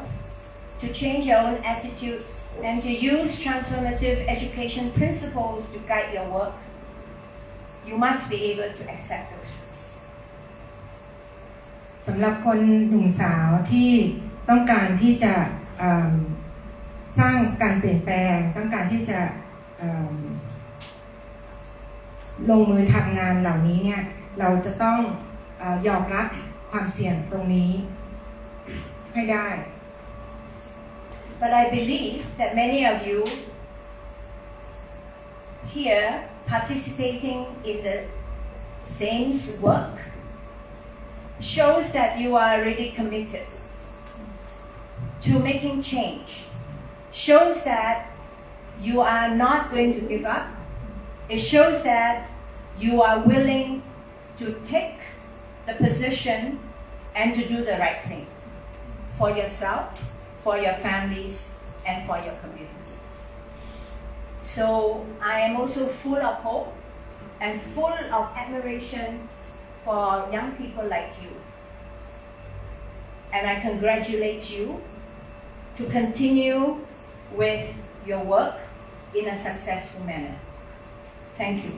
to change your own attitudes, and to use transformative education principles to guide your work, you must be able to accept those risks. สำหรับคนหนุ่มสาวที่ต้องการที่จะสร้างการเปลี่ยนแปลงต้องการที่จะลงมือทำงานเหล่านี้เนี่ยเราจะต้องยอมรับความเสี่ยงตรงนี้ให้ได้ But I believe that many of you here participating in the same work shows that you are already committed to making change, shows that you are not going to give up. It shows that you are willing to take the position and to do the right thing for yourself, for your families, and for your communities. So I am also full of hope and full of admiration for young people like you. And I congratulate you to continue with your work in a successful manner. Thank you.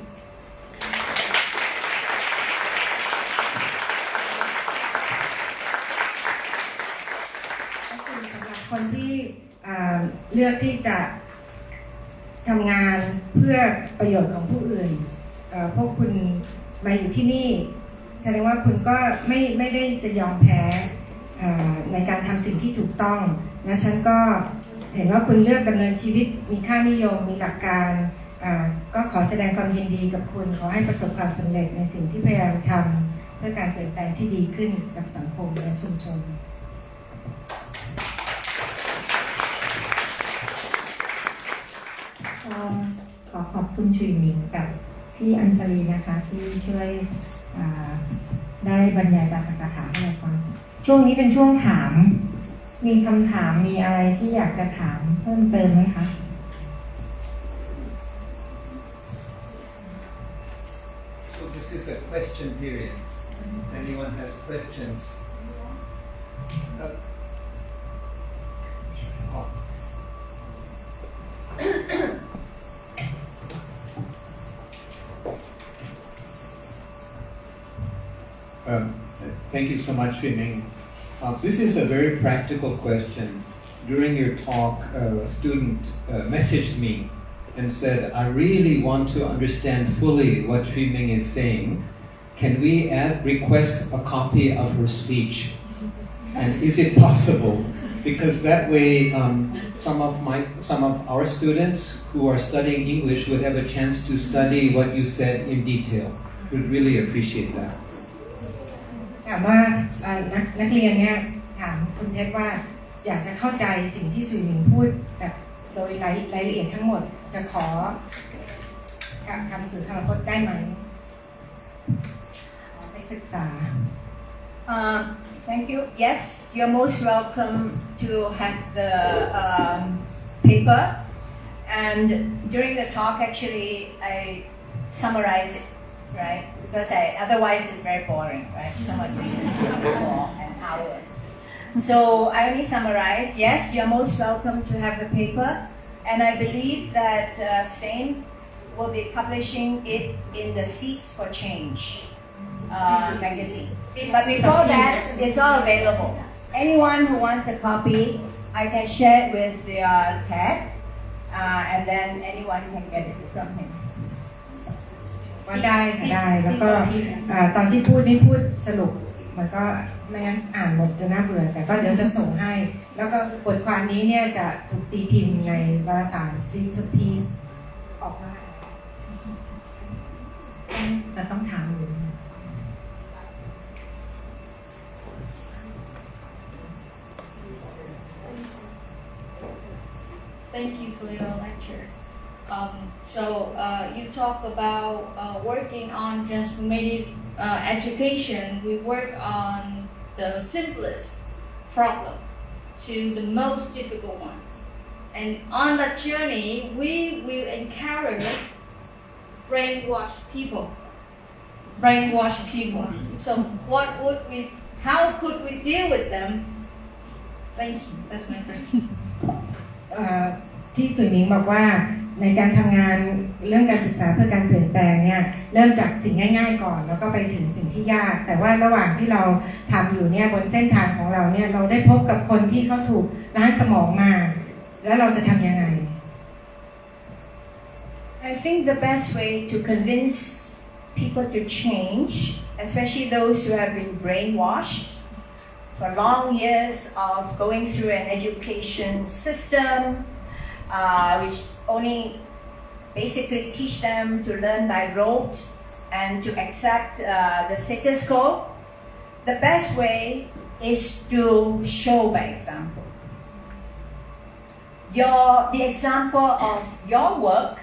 สำหรับคนที่เลือกที่จะทำงานเพื่อประโยชน์ของผู้อื่นพวกคุณมาอยู่ที่นี่แสดงว่าคุณก็ไม่ได้จะยอมแพ้ในการทำสิ่งที่ถูกต้องนะฉันก็ เห็นว่าคุณเลือกดำเนินชีวิตมีค่านิยมมีหลักการก็ขอแสดงความยินดีกับคุณขอให้ประสบความสำเร็จในสิ่งที่พยายามทำเพื่อการเปลี่ยนแปลงที่ดีขึ้นกับสังคมและชุมชนขอขอบคุณชุยหมิงกับพี่อัญชลีนะคะที่ช่วยได้บรรยายปาฐกถาให้เราฟังช่วงนี้เป็นช่วงถามมีคำถามมีอะไรที่อยากจะถามเพิ่มเติมไหมคะ So this is a question period. Anyone has questions? Thank you so much, Shui-meng. This is a very practical question. During your talk, a student messaged me and said, I really want to understand fully what Shui-meng is saying. Can we request a copy of her speech? And is it possible? Because that way, some of our students who are studying English would have a chance to study what you said in detail. We'd really appreciate that. ถามว่านักเรียนเนี่ยถามคุณเพชรว่าอยากจะเข้าใจสิ่งที่สุยหมิงพูดแบบโดยรายละเอียดทั้งหมดจะขอคำสื่อทางพจน์ได้ไหมไปศึกษา Thank you. Yes, you're most welcome to have the paper. And during the talk, actually, I summarize it, right? Because otherwise it's very boring, right? Someone reading for an hour. So I only summarize. Yes, you're most welcome to have the paper. And I believe that SAME will be publishing it in the Seeds for Change magazine. But before that, it's all available. Anyone who wants a copy, I can share it with your tag, and then anyone can get it from him. ว่าได้ค่ะได้แล้วก็ตอนที่พูดนี่พูดสรุปมันก็ไม่งั้นอ่านหมดจะน่าเบื่อแต่ก็เดี๋ยวจะส่งให้แล้วก็บทความนี้เนี่ยจะถูกตีพิมพ์ในวารสาร Seeds of Peace ออกมาแต่ต้องถามอยู่ Thank you for your lecture. You talk about working on transformative education. We work on the simplest problem to the most difficult ones. And on that journey, we will encounter brainwashed people. So how could we deal with them? Thank you. That's my question. ที่สุยหมิงบอกว่าในการทำงานเรื่องการศึกษาเพื่อการเปลี่ยนแปลงเนี่ยเริ่มจากสิ่งง่ายๆก่อนแล้วก็ไปถึงสิ่งที่ยากแต่ว่าระหว่างที่เราทำอยู่เนี่ยบนเส้นทางของเราเนี่ยเราได้พบกับคนที่เขาถูกล้างสมองมาแล้วเราจะทำยังไง I think the best way to convince people to change, especially those who have been brainwashed for long years of going through an education system which only basically teach them to learn by rote and to accept the status quo. The best way is to show by example. The example of your work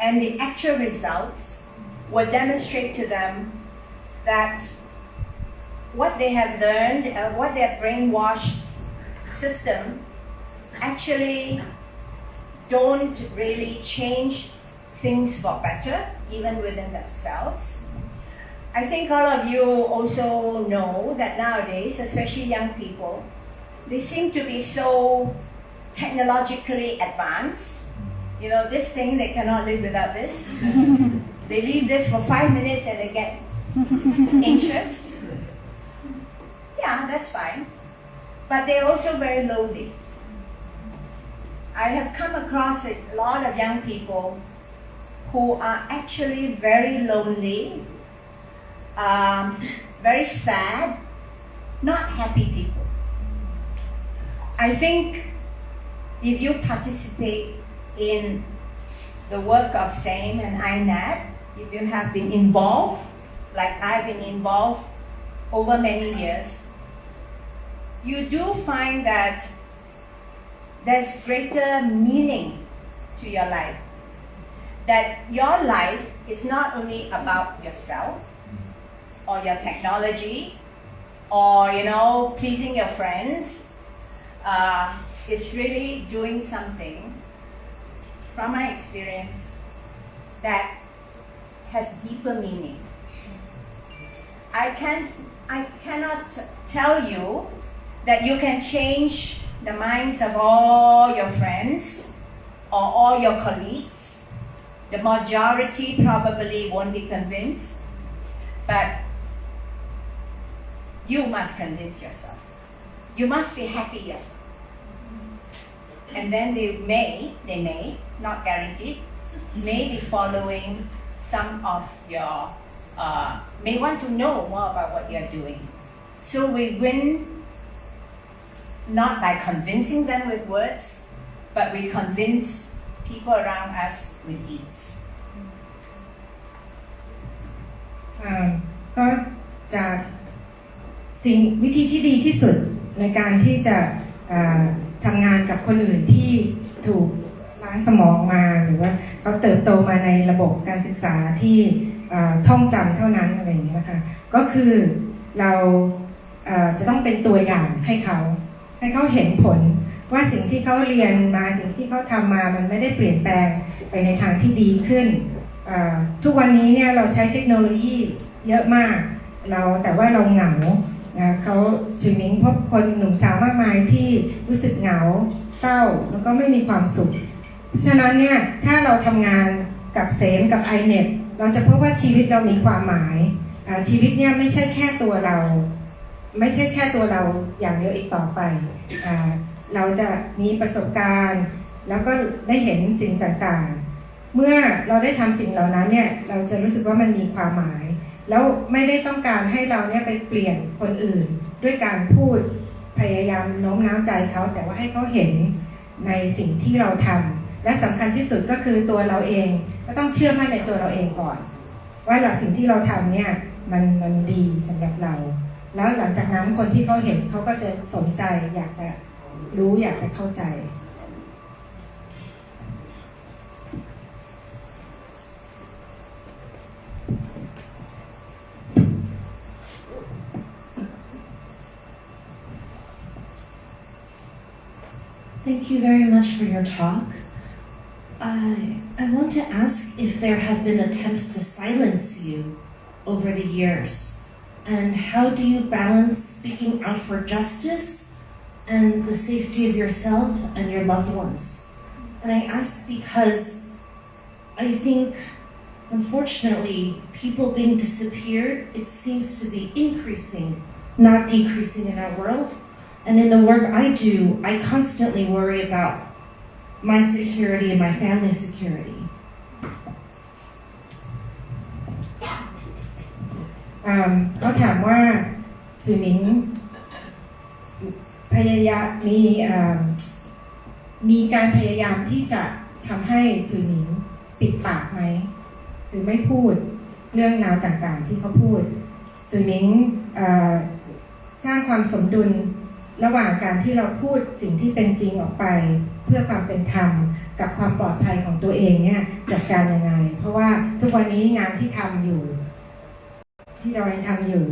and the actual results will demonstrate to them that what they have learned, what their brainwashed system actually don't really change things for better, even within themselves. I think all of you also know that nowadays, especially young people, they seem to be so technologically advanced. You know, this thing, they cannot live without this. They leave this for 5 minutes and they get anxious. Yeah, that's fine. But they're also very lonely. I have come across a lot of young people who are actually very lonely, very sad, not happy people. I think if you participate in the work of SAME and INAT, if you have been involved, like I've been involved over many years, you do find that there's greater meaning to your life. That your life is not only about yourself or your technology or, pleasing your friends. It's really doing something, from my experience, that has deeper meaning. I cannot tell you that you can change the minds of all your friends or all your colleagues. The majority probably won't be convinced, but you must convince yourself. You must be happy yourself. And then they may, not guaranteed, may be following some of your, may want to know more about what you're doing. So we win not by convincing them with words, but we convince people around us with deeds. ก็จะวิธีที่ดีที่สุดในการที่จะทำงานกับคนอื่นที่ถูกล้างสมองมาหรือว่าเขาเติบโตมาในระบบการศึกษาที่ท่องจำเท่านั้นอะไรอย่างนี้นะคะก็คือเราจะต้องเป็นตัวอย่างให้เขาเห็นผลว่าสิ่งที่เขาเรียนมาสิ่งที่เขาทำมามันไม่ได้เปลี่ยนแปลงไปในทางที่ดีขึ้นทุกวันนี้เนี่ยเราใช้เทคโนโลยีเยอะมากแต่ว่าเราเหงาเขาชุยหมิงพบคนหนุ่มสาวมากมายที่รู้สึกเหงาเศร้าแล้วก็ไม่มีความสุขเพราะฉะนั้นเนี่ยถ้าเราทำงานกับเสมกับ INET เราจะพบว่าชีวิตเรามีความหมายชีวิตเนี่ยไม่ใช่แค่ตัวเราอย่างเดียวอีกต่อไปเราจะมีประสบการณ์แล้วก็ได้เห็นสิ่งต่างๆเมื่อเราได้ทำสิ่งเหล่านั้นเนี่ยเราจะรู้สึกว่ามันมีความหมายแล้วไม่ได้ต้องการให้เราเนี่ยไปเปลี่ยนคนอื่นด้วยการพูดพยายามโน้มน้าวใจเขาแต่ว่าให้เขาเห็นในสิ่งที่เราทำและสำคัญที่สุดก็คือตัวเราเองก็ต้องเชื่อมั่นในตัวเราเองก่อนว่าสิ่งที่เราทำเนี่ยมันดีสำหรับเราแล้วหลังจากนั้นคนที่เขาเห็นเขาก็จะสนใจอยากจะรู้อยากจะเข้าใจThank you very much for your talk. I want to ask if there have been attempts to silence you over the years, and how do you balance speaking out for justice and the safety of yourself and your loved ones? And I ask because I think, unfortunately, people being disappeared, it seems to be increasing, not decreasing in our world.And in the work I do, I constantly worry about my security and my family's security. เขาถามว่าสุนิงพยายามมีการพยายามที่จะทำให้สุนิงปิดปากไหมหรือไม่พูดเรื่องราวต่างๆที่เขาพูดสุนิงสร้างความสมดุลระหว่างการที่เราพูดสิ่งที่เป็นจริงออกไปเพื่อความเป็นธรรมกับความปลอดภัยของตัวเองเนี่ยจัดการยังไงเพราะว่าทุกวันนี้งานที่ทำอยู่ที่เราทำอยู่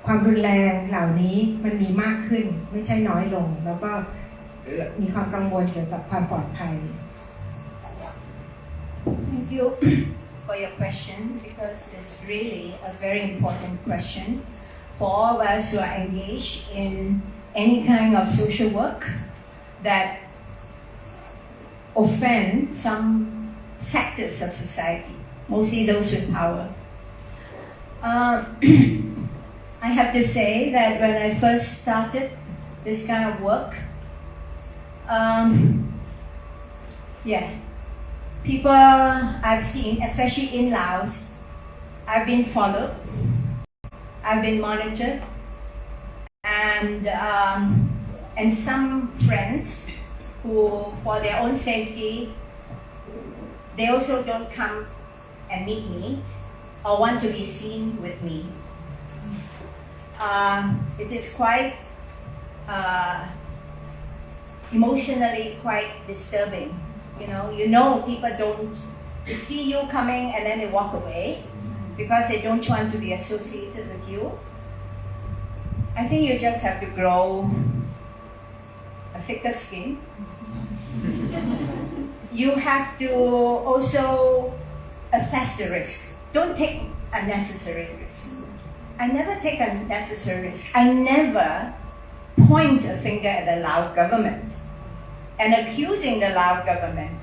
ความรุนแรงเหล่านี้มันมีมากขึ้นไม่ใช่น้อยลงแล้วก็มีความกังวลเกี่ยวกับความปลอดภัย Thank you for your question because it's really a very important question.For all of us who are engaged in any kind of social work that offend some sectors of society, mostly those with power. I have to say that when I first started this kind of work, people I've seen, especially in Laos, I've been followed.I've been monitored, and some friends who, for their own safety, they also don't come and meet me or want to be seen with me. It is quite emotionally quite disturbing. You know people don't see you coming and then they walk away because they don't want to be associated with you. I think you just have to grow a thicker skin. You have to also assess the risk. Don't take unnecessary risk. I never take unnecessary risk. I never point a finger at the Lao government and accusing the Lao government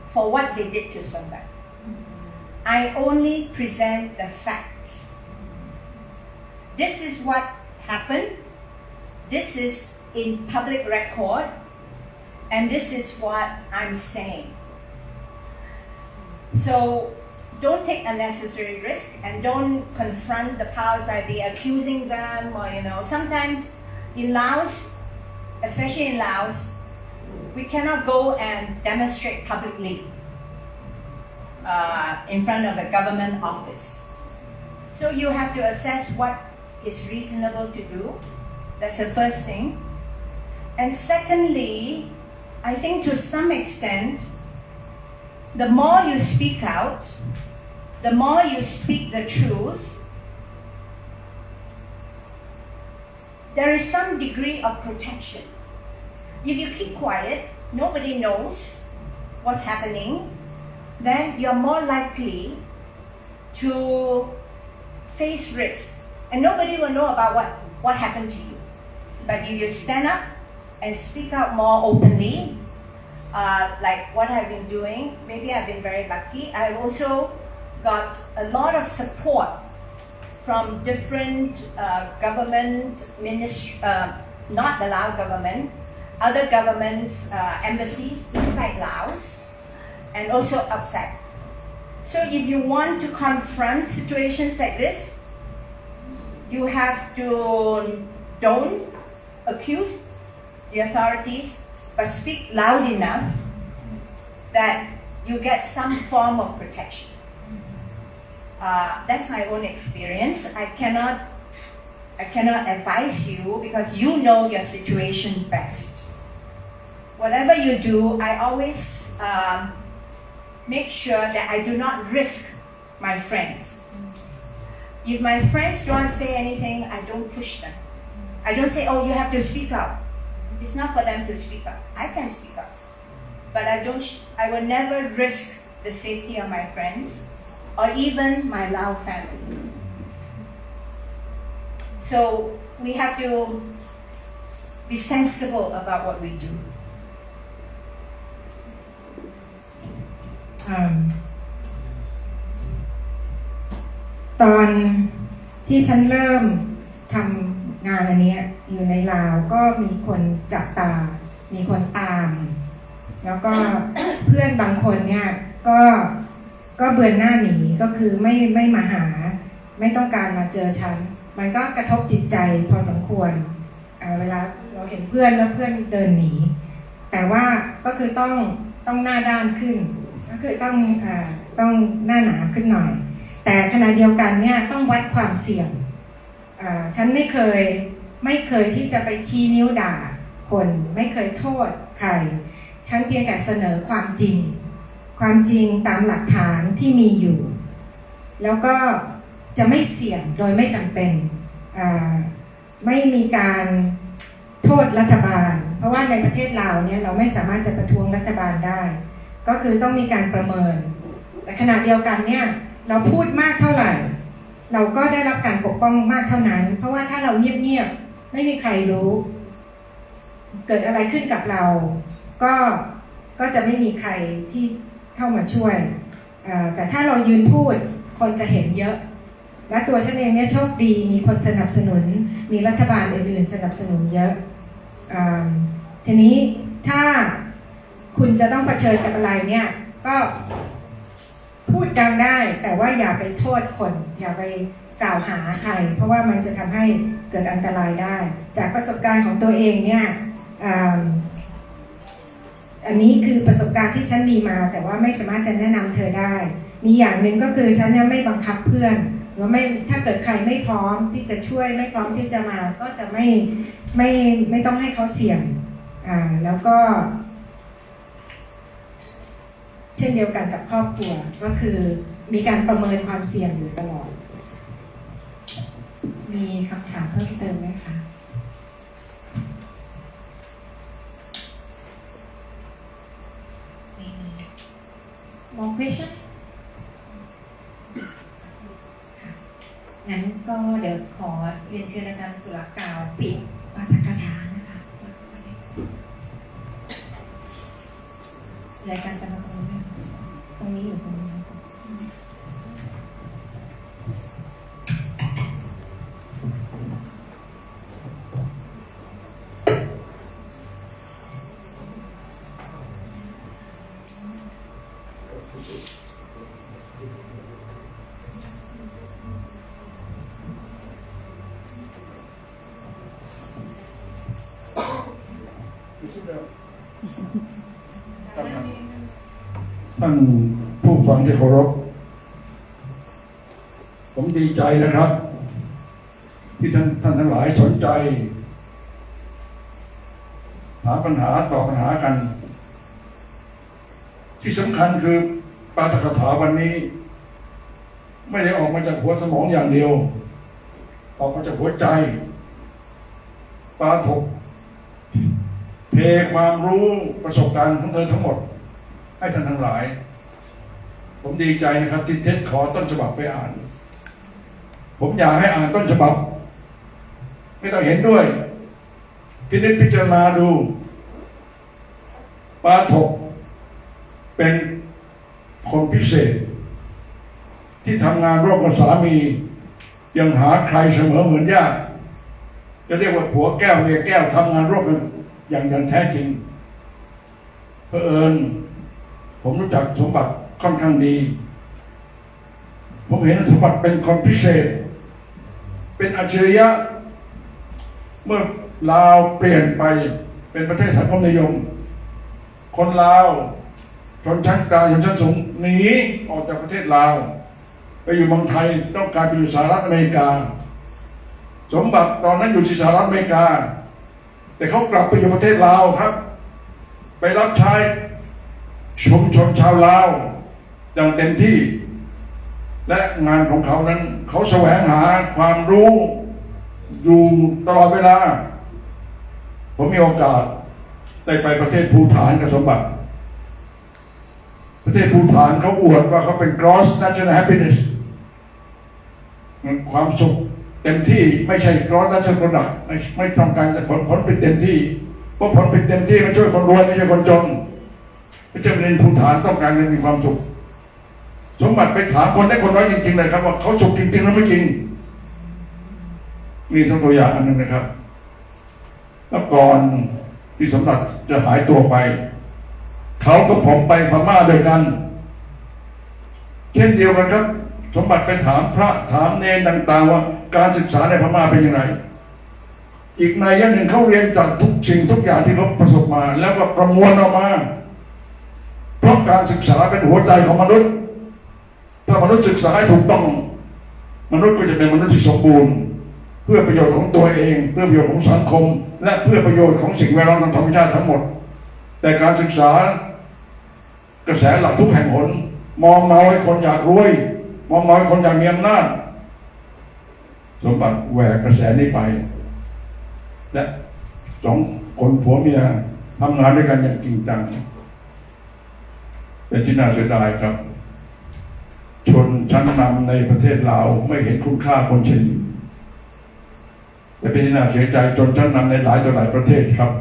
for what they did to somebody. I only present the facts. This is what happened. This is in public record, and this is what I'm saying. So don't take unnecessary risk and don't confront the powers that be accusing them or sometimes in Laos, especially in Laos, we cannot go and demonstrate publicly in front of a government office. So you have to assess what is reasonable to do. That's the first thing. And secondly, I think to some extent, the more you speak out, the more you speak the truth, there is some degree of protection. If you keep quiet, nobody knows what's happening, then you're more likely to face risk. And nobody will know about what happened to you. But if you stand up and speak out more openly, like what I've been doing, maybe I've been very lucky. I've also got a lot of support from different government ministries, not the Lao government, other governments, embassies inside Laos, and also outside. So if you want to confront situations like this, you have to don't accuse the authorities, but speak loud enough that you get some form of protection. That's my own experience. I cannot advise you because you know your situation best. Whatever you do, I always make sure that I do not risk my friends. If my friends don't say anything, I don't push them. I don't say, oh, you have to speak up. It's not for them to speak up. I can speak up. But I will never risk the safety of my friends or even my Lao family. So we have to be sensible about what we do. ตอนที่ฉันเริ่มทำงานอันนี้อยู่ในลาวก็มีคนจับตา มีคนตาม แล้วก็เพื่อนบางคนเนี่ยก็เบือนหน้าหนีก็คือไม่มาหาไม่ต้องการมาเจอฉันมันก็กระทบจิตใจพอสมควรเวลาเราเห็นเพื่อนแล้วเพื่อนเดินหนีแต่ว่าก็คือต้องหน้าด้านขึ้นก็คือต้องหน้าหนาขึ้นหน่อยแต่ขณะเดียวกันเนี่ยต้องวัดความเสี่ยงฉันไม่เคยที่จะไปชี้นิ้วด่าคนไม่เคยโทษใครฉันเพียงแต่เสนอความจริงตามหลักฐานที่มีอยู่แล้วก็จะไม่เสี่ยงโดยไม่จำเป็นไม่มีการโทษรัฐบาลเพราะว่าในประเทศลาวเนี่ยเราไม่สามารถจะประท้วงรัฐบาลได้ก็คือต้องมีการประเมินแต่ขณะเดียวกันเนี่ยเราพูดมากเท่าไหร่เราก็ได้รับการปกป้องมากเท่านั้นเพราะว่าถ้าเราเงียบๆไม่มีใครรู้เกิดอะไรขึ้นกับเราก็จะไม่มีใครที่เข้ามาช่วยแต่ถ้าเรายืนพูดคนจะเห็นเยอะและตัวฉันเองเนี่ยโชคดีมีคนสนับสนุนมีรัฐบาลอื่นๆสนับสนุนเยอะทีนี้ถ้าคุณจะต้องเผชิญกับอะไรเนี่ยก็พูดดังได้แต่ว่าอย่าไปโทษคนอย่าไปกล่าวหาใครเพราะว่ามันจะทำให้เกิดอันตรายได้จากประสบการณ์ของตัวเองเนี่ย อันนี้คือประสบการณ์ที่ฉันมีมาแต่ว่าไม่สามารถจะแนะนำเธอได้มีอย่างหนึ่งก็คือฉันยังไม่บังคับเพื่อนหรือไม่ถ้าเกิดใครไม่พร้อมที่จะช่วยไม่พร้อมที่จะมาก็จะไม่ต้องให้เขาเสี่ยงแล้วก็เช่นเดียวกันกับครอบครัวก็คือมีการประเมินความเสี่ยงอยู่ตลอดมีคำถามเพิ่มเติมไหมคะไม่มี More question งั้นก็เดี๋ยวขอเรียนเชิญอาจารย์สุรกล่าวปิดปาฐกถานะคะรายการจะมาตรงนี้อยู่ตรงนี้ท่านผู้ฟังที่เคารพผมดีใจนะครับที่ท่านทั้งหลายสนใจหาปัญหาตอบปัญหากันที่สำคัญคือปาฐกถาวันนี้ไม่ได้ออกมาจากหัวสมองอย่างเดียวออกมาจากหัวใจปาฐกเทความรู้ประสบการณ์ของเธอทั้งหมดให้ท่านทั้งหลายผมดีใจนะครับที่เท็ดขอต้นฉบับไปอ่านผมอยากให้อ่านต้นฉบับไม่ต้องเห็นด้วยพิจารณาดูปาฐกเป็นคนพิเศษที่ทำงานร่วมกับสามียังหาใครเสมอเหมือนญาติจะเรียกว่าผัวแก้วเมียแก้วทำงานร่วมกันอย่างแท้จริงเผอิญผมรู้จักสมบัติค่อนข้างดีผมเห็นสมบัติเป็นคนพิเศษเป็นอัจฉริยะเมื่อลาวเปลี่ยนไปเป็นประเทศสังคมนิยมคนลาวชนชั้นกลางชนชั้นสูงหนีออกจากประเทศลาวไปอยู่เมืองไทยต้องการไปอยู่สหรัฐอเมริกาสมบัติตอนนั้นอยู่ที่สหรัฐอเมริกาแต่เขากลับไปอยู่ประเทศลาวครับไปรับใช้ชุมชนชาวลาวอย่างเต็มที่และงานของเขานั้นเขาแสวงหาความรู้อยู่ตลอดเวลาผมมีโอกาสได้ไปประเทศภูฏานกับสมบัติประเทศภูฏานเขาอวดว่าเขาเป็น gross national happiness ความสุขเต็มที่ไม่ใช่ gross national product ไม่ต้องการแต่ผลเป็นเต็มที่เพราะผลเป็นเต็มที่มันช่วยคนรวยไม่ใช่คนจนพระเจ้าแผ่นดินภูฏานต้องการให้มีความสุขสมบัติไปถามคนได้คนน้อยจริงๆเลยครับว่าเขาสุขจริงๆหรือไม่จริงมีตัวอย่างอันนึงนะครับแล้วก่อนที่สมบัติจะหายตัวไปเขากับผมไปพม่าด้วยกันเช่นเดียวกันครับสมบัติไปถามพระถามเนรต่างๆว่าการศึกษาในพม่าเป็นยังไงอีกในย่างหนึ่งเขาเรียนจากทุกสิ่งทุกอย่างที่เขาประสบมาแล้วก็ประมวลออกมาเพราะการศึกษาเป็นหัวใจของมนุษย์ถ้ามนุษย์ศึกษาให้ถูกต้องมนุษย์ก็จะเป็นมนุษย์ที่สมบูรณ์เพื่อประโยชน์ของตัวเองเพื่อประโยชน์ของสังคมและเพื่อประโยชน์ของสิ่งแวดล้อมทางธรรมชาติทั้งหมดแต่การศึกษากระแสหลักทุกแห่งหนมองเมาให้คนอยากรวยมองเมาให้คนอยากมีอำนาจสมบัติแหวกกระแสนี้ไปและสองคนผัวเมียทำงานด้วยกันอย่างจริงจังเป็นที่น่าเสียดายครับชนชั้นนำในประเทศลาวไม่เห็นคุณค่าคนเช่นนี้แต่เป็นที่น่าเสียใจชนชั้นนำในหลายต่อหลายประเทศครับ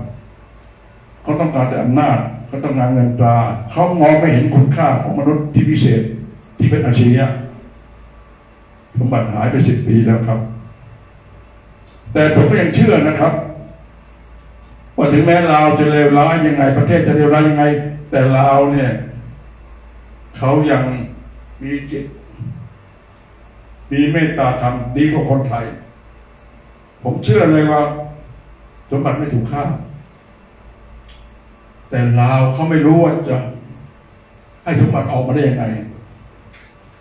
เขาต้องการแต่อำนาจเขาต้องการเงินตราเขามองไม่เห็นคุณค่าของมนุษย์ที่พิเศษที่เป็นอัจฉริยะสมบัติหายไป10 ปีแล้วครับแต่ผมก็ยังเชื่อนะครับว่าถึงแม้ลาวจะเลวร้ายยังไงประเทศจะเลวร้ายยังไงแต่ลาวเนี่ยเขายังมีจิตมีเมตตาธรรมดีกว่าคนไทยผมเชื่อเลยว่าสมบัติไม่ถูกฆ่า แต่ลาวเขาไม่รู้ว่าจะให้สมบัติออกมาได้ยังไง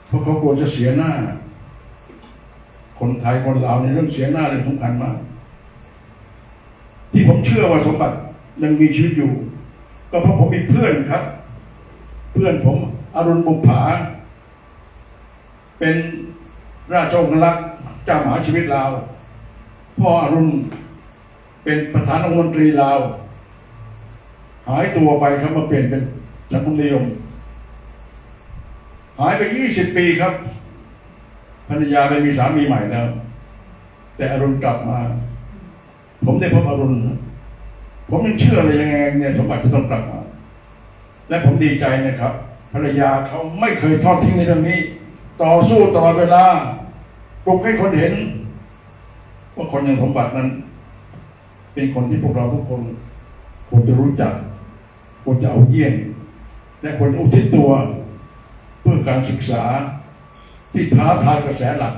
เพราะเขากลัวจะเสียหน้าคนไทยคนลาวในเรื่องเสียหน้าเรื่องสำคัญมากที่ผมเชื่อว่าสมบัติยังมีชีวิตอยู่ก็เพราะผมมีเพื่อนครับเพื่อนผมอรุณบุปผาเป็นราชองครักษ์เจ้ามหาชีวิตลาวพ่ออรุณเป็นประธานองคมนตรีลาวหายตัวไปครับมาเปลี่ยนเป็นสังคมนิยมหายไป20 ปีครับภรรยาไปมีสามีใหม่แล้วแต่อรุณกลับมาผมได้พบอรุณผมยังเชื่อเลยยังไงเนี่ยสมบัติจะต้องกลับมาและผมดีใจนะครับภรรยาเขาไม่เคยทอดทิ้งในเรื่องนี้ต่อสู้ตลอดเวลาปลุกให้คนเห็นว่าคนอย่างสมบัตินั้นเป็นคนที่พวกเราทุกคนควรจะรู้จักควรจะเอาเยี่ยงและควรจะอุทิศตัวเพื่อการศึกษาที่ท้าทายกระแสหลัก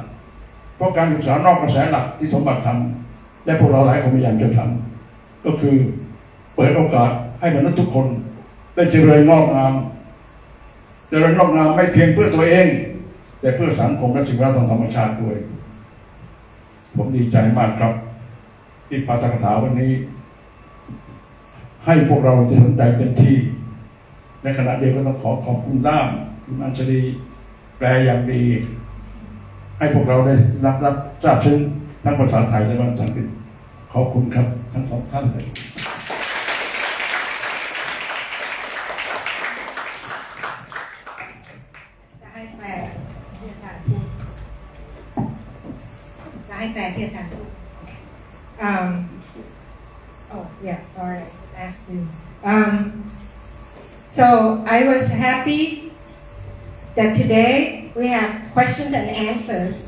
เพราะการศึกษานอกกระแสหลักที่สมบัติทำและพวกเราหลายคนพยายามจะทำก็คือเปิดโอกาสให้มนุษย์ทุกคนได้เจริญงอกงามเจริญงอกงามไม่เพียงเพื่อตัวเองแต่เพื่อสังคมและสิ่งแวดล้อมธรรมชาติด้วยผมดีใจมากครับที่ปาฐกถาวันนี้ให้พวกเราจะสนใจเป็นที่ในขณะเดียวกันต้องขอบคุณล่ามคุณอัญชลีแปลอย่างดีให้พวกเราได้รับทราบซึ้งทั้งภาษาไทยและภาษาอังกฤษขอบคุณครับทั้งสองท่านเลยจะให้แปลที่อาจารย์พูดจะให้แปลที่อาจารย์พูดOh, yes, sorry, I should ask you. So I was happy that today we have questions and answers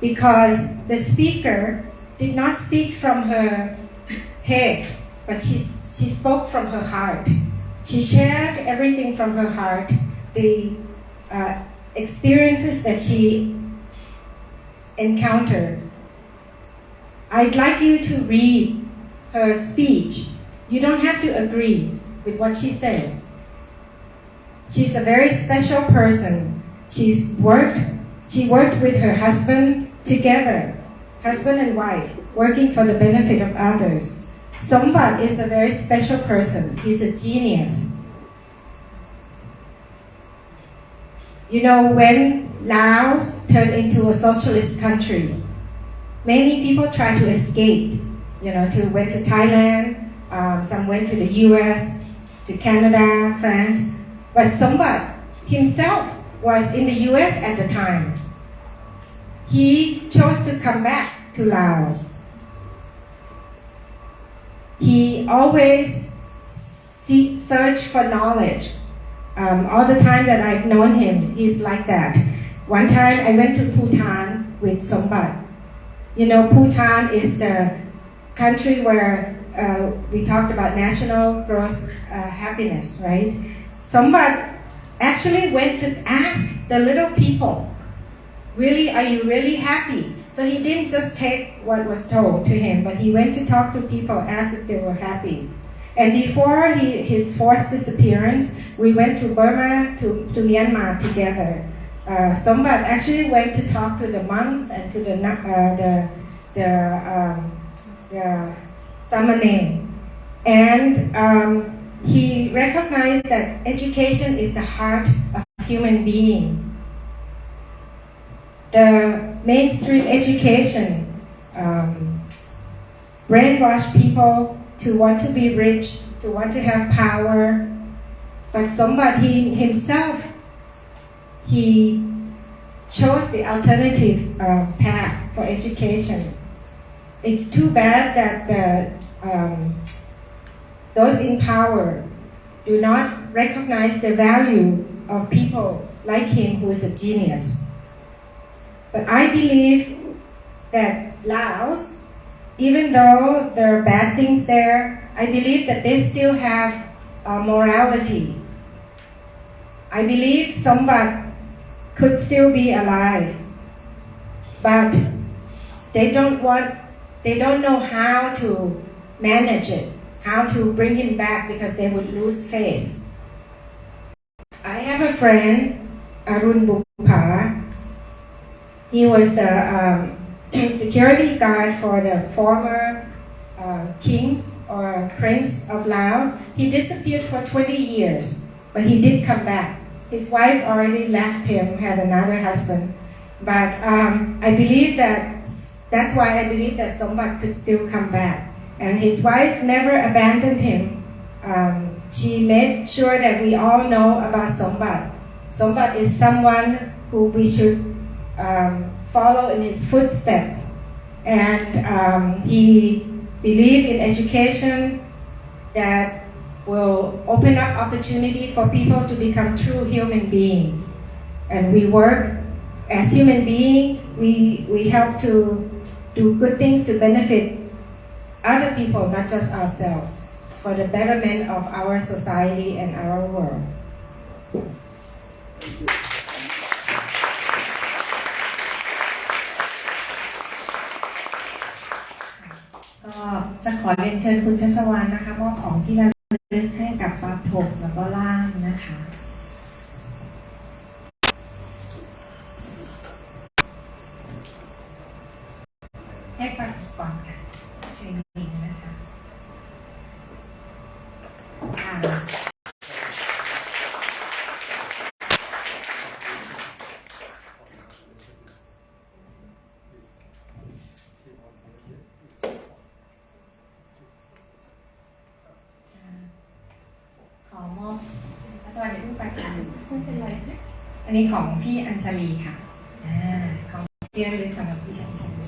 because the speaker did not speak from her head, but she spoke from her heart. She shared everything from her heart, the experiences that she encountered. I'd like you to read her speech. You don't have to agree with what she said. She's a very special person. She worked with her husband together, husband and wife, working for the benefit of others. Sombat is a very special person. He's a genius. You know, when Laos turned into a socialist country, many people try to escape, went to Thailand, some went to the US, to Canada, France. But Sombat himself was in the US at the time. He chose to come back to Laos. He always searched for knowledge. All the time that I've known him, he's like that. One time I went to Bhutan with Sombat. You know, Bhutan is the country where we talked about national gross happiness, right? Somebody actually went to ask the little people, really, are you really happy? So he didn't just take what was told to him, but he went to talk to people, ask if they were happy. And before his forced disappearance, we went to Burma, to Myanmar together. Somebody actually went to talk to the monks and to the Samane. And he recognized that education is the heart of human being. The mainstream education brainwash people to want to be rich, to want to have power. But somebody himself, he chose the alternative path for education. It's too bad that those in power do not recognize the value of people like him who is a genius. But I believe that Laos, even though there are bad things there, I believe that they still have morality. I believe Sombat could still be alive, but they don't know how to manage it, how to bring him back because they would lose face. I have a friend, Arun Bupa. He was the security guard for the former king or prince of Laos. He disappeared for 20 years, but he did come back. His wife already left him, had another husband. But I believe that's why I believe that Sombat could still come back. And his wife never abandoned him. She made sure that we all know about Sombat. Sombat is someone who we should follow in his footsteps. And he believed in education that will open up opportunity for people to become true human beings. And we work as human beings, we help to do good things to benefit other people, not just ourselves, for the betterment of our society and our world. ก็จะขอเรียนเชิญคุณชัชวาลนะคะมอบของที่ระลึกให้กับปาฐกแล้วก็ล่ามนะคะให้ปาฐกก่อนค่ะช่วยนิดนะคะขอมอบสวัสดีผู้ประกาศไม่เป็นไรอันนี้ของพี่อัญชลีค่ะของเจียนลึกสำหรับพี่อัญชลี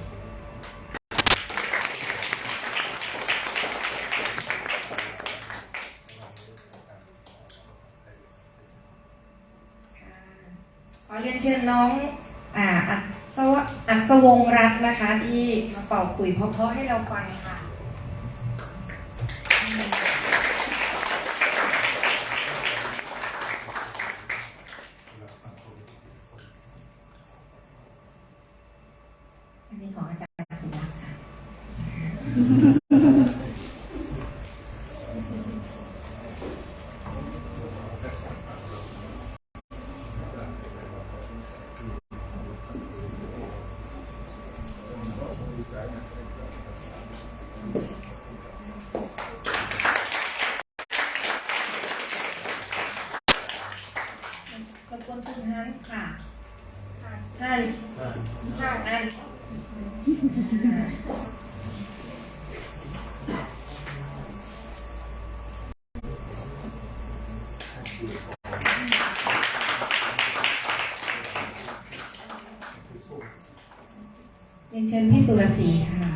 ขอเรียนเชิญน้องอัศวงศ์รัตน์นะคะที่มาเป่าขลุ่ยเพราะๆให้เราฟังค่ะอันนี้ของอาจารย์สุรัตน์ค่ะขอบคุณคุณฮันส์ค่ะฮันส์เรียนเชิญพี่สุรศรีค่ะ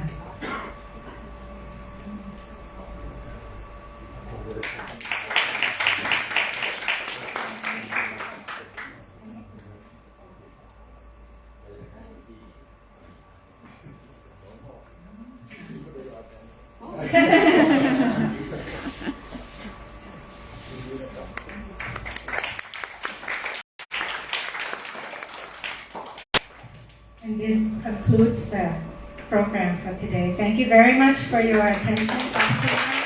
And this concludes the program for today. Thank you very much for your attention.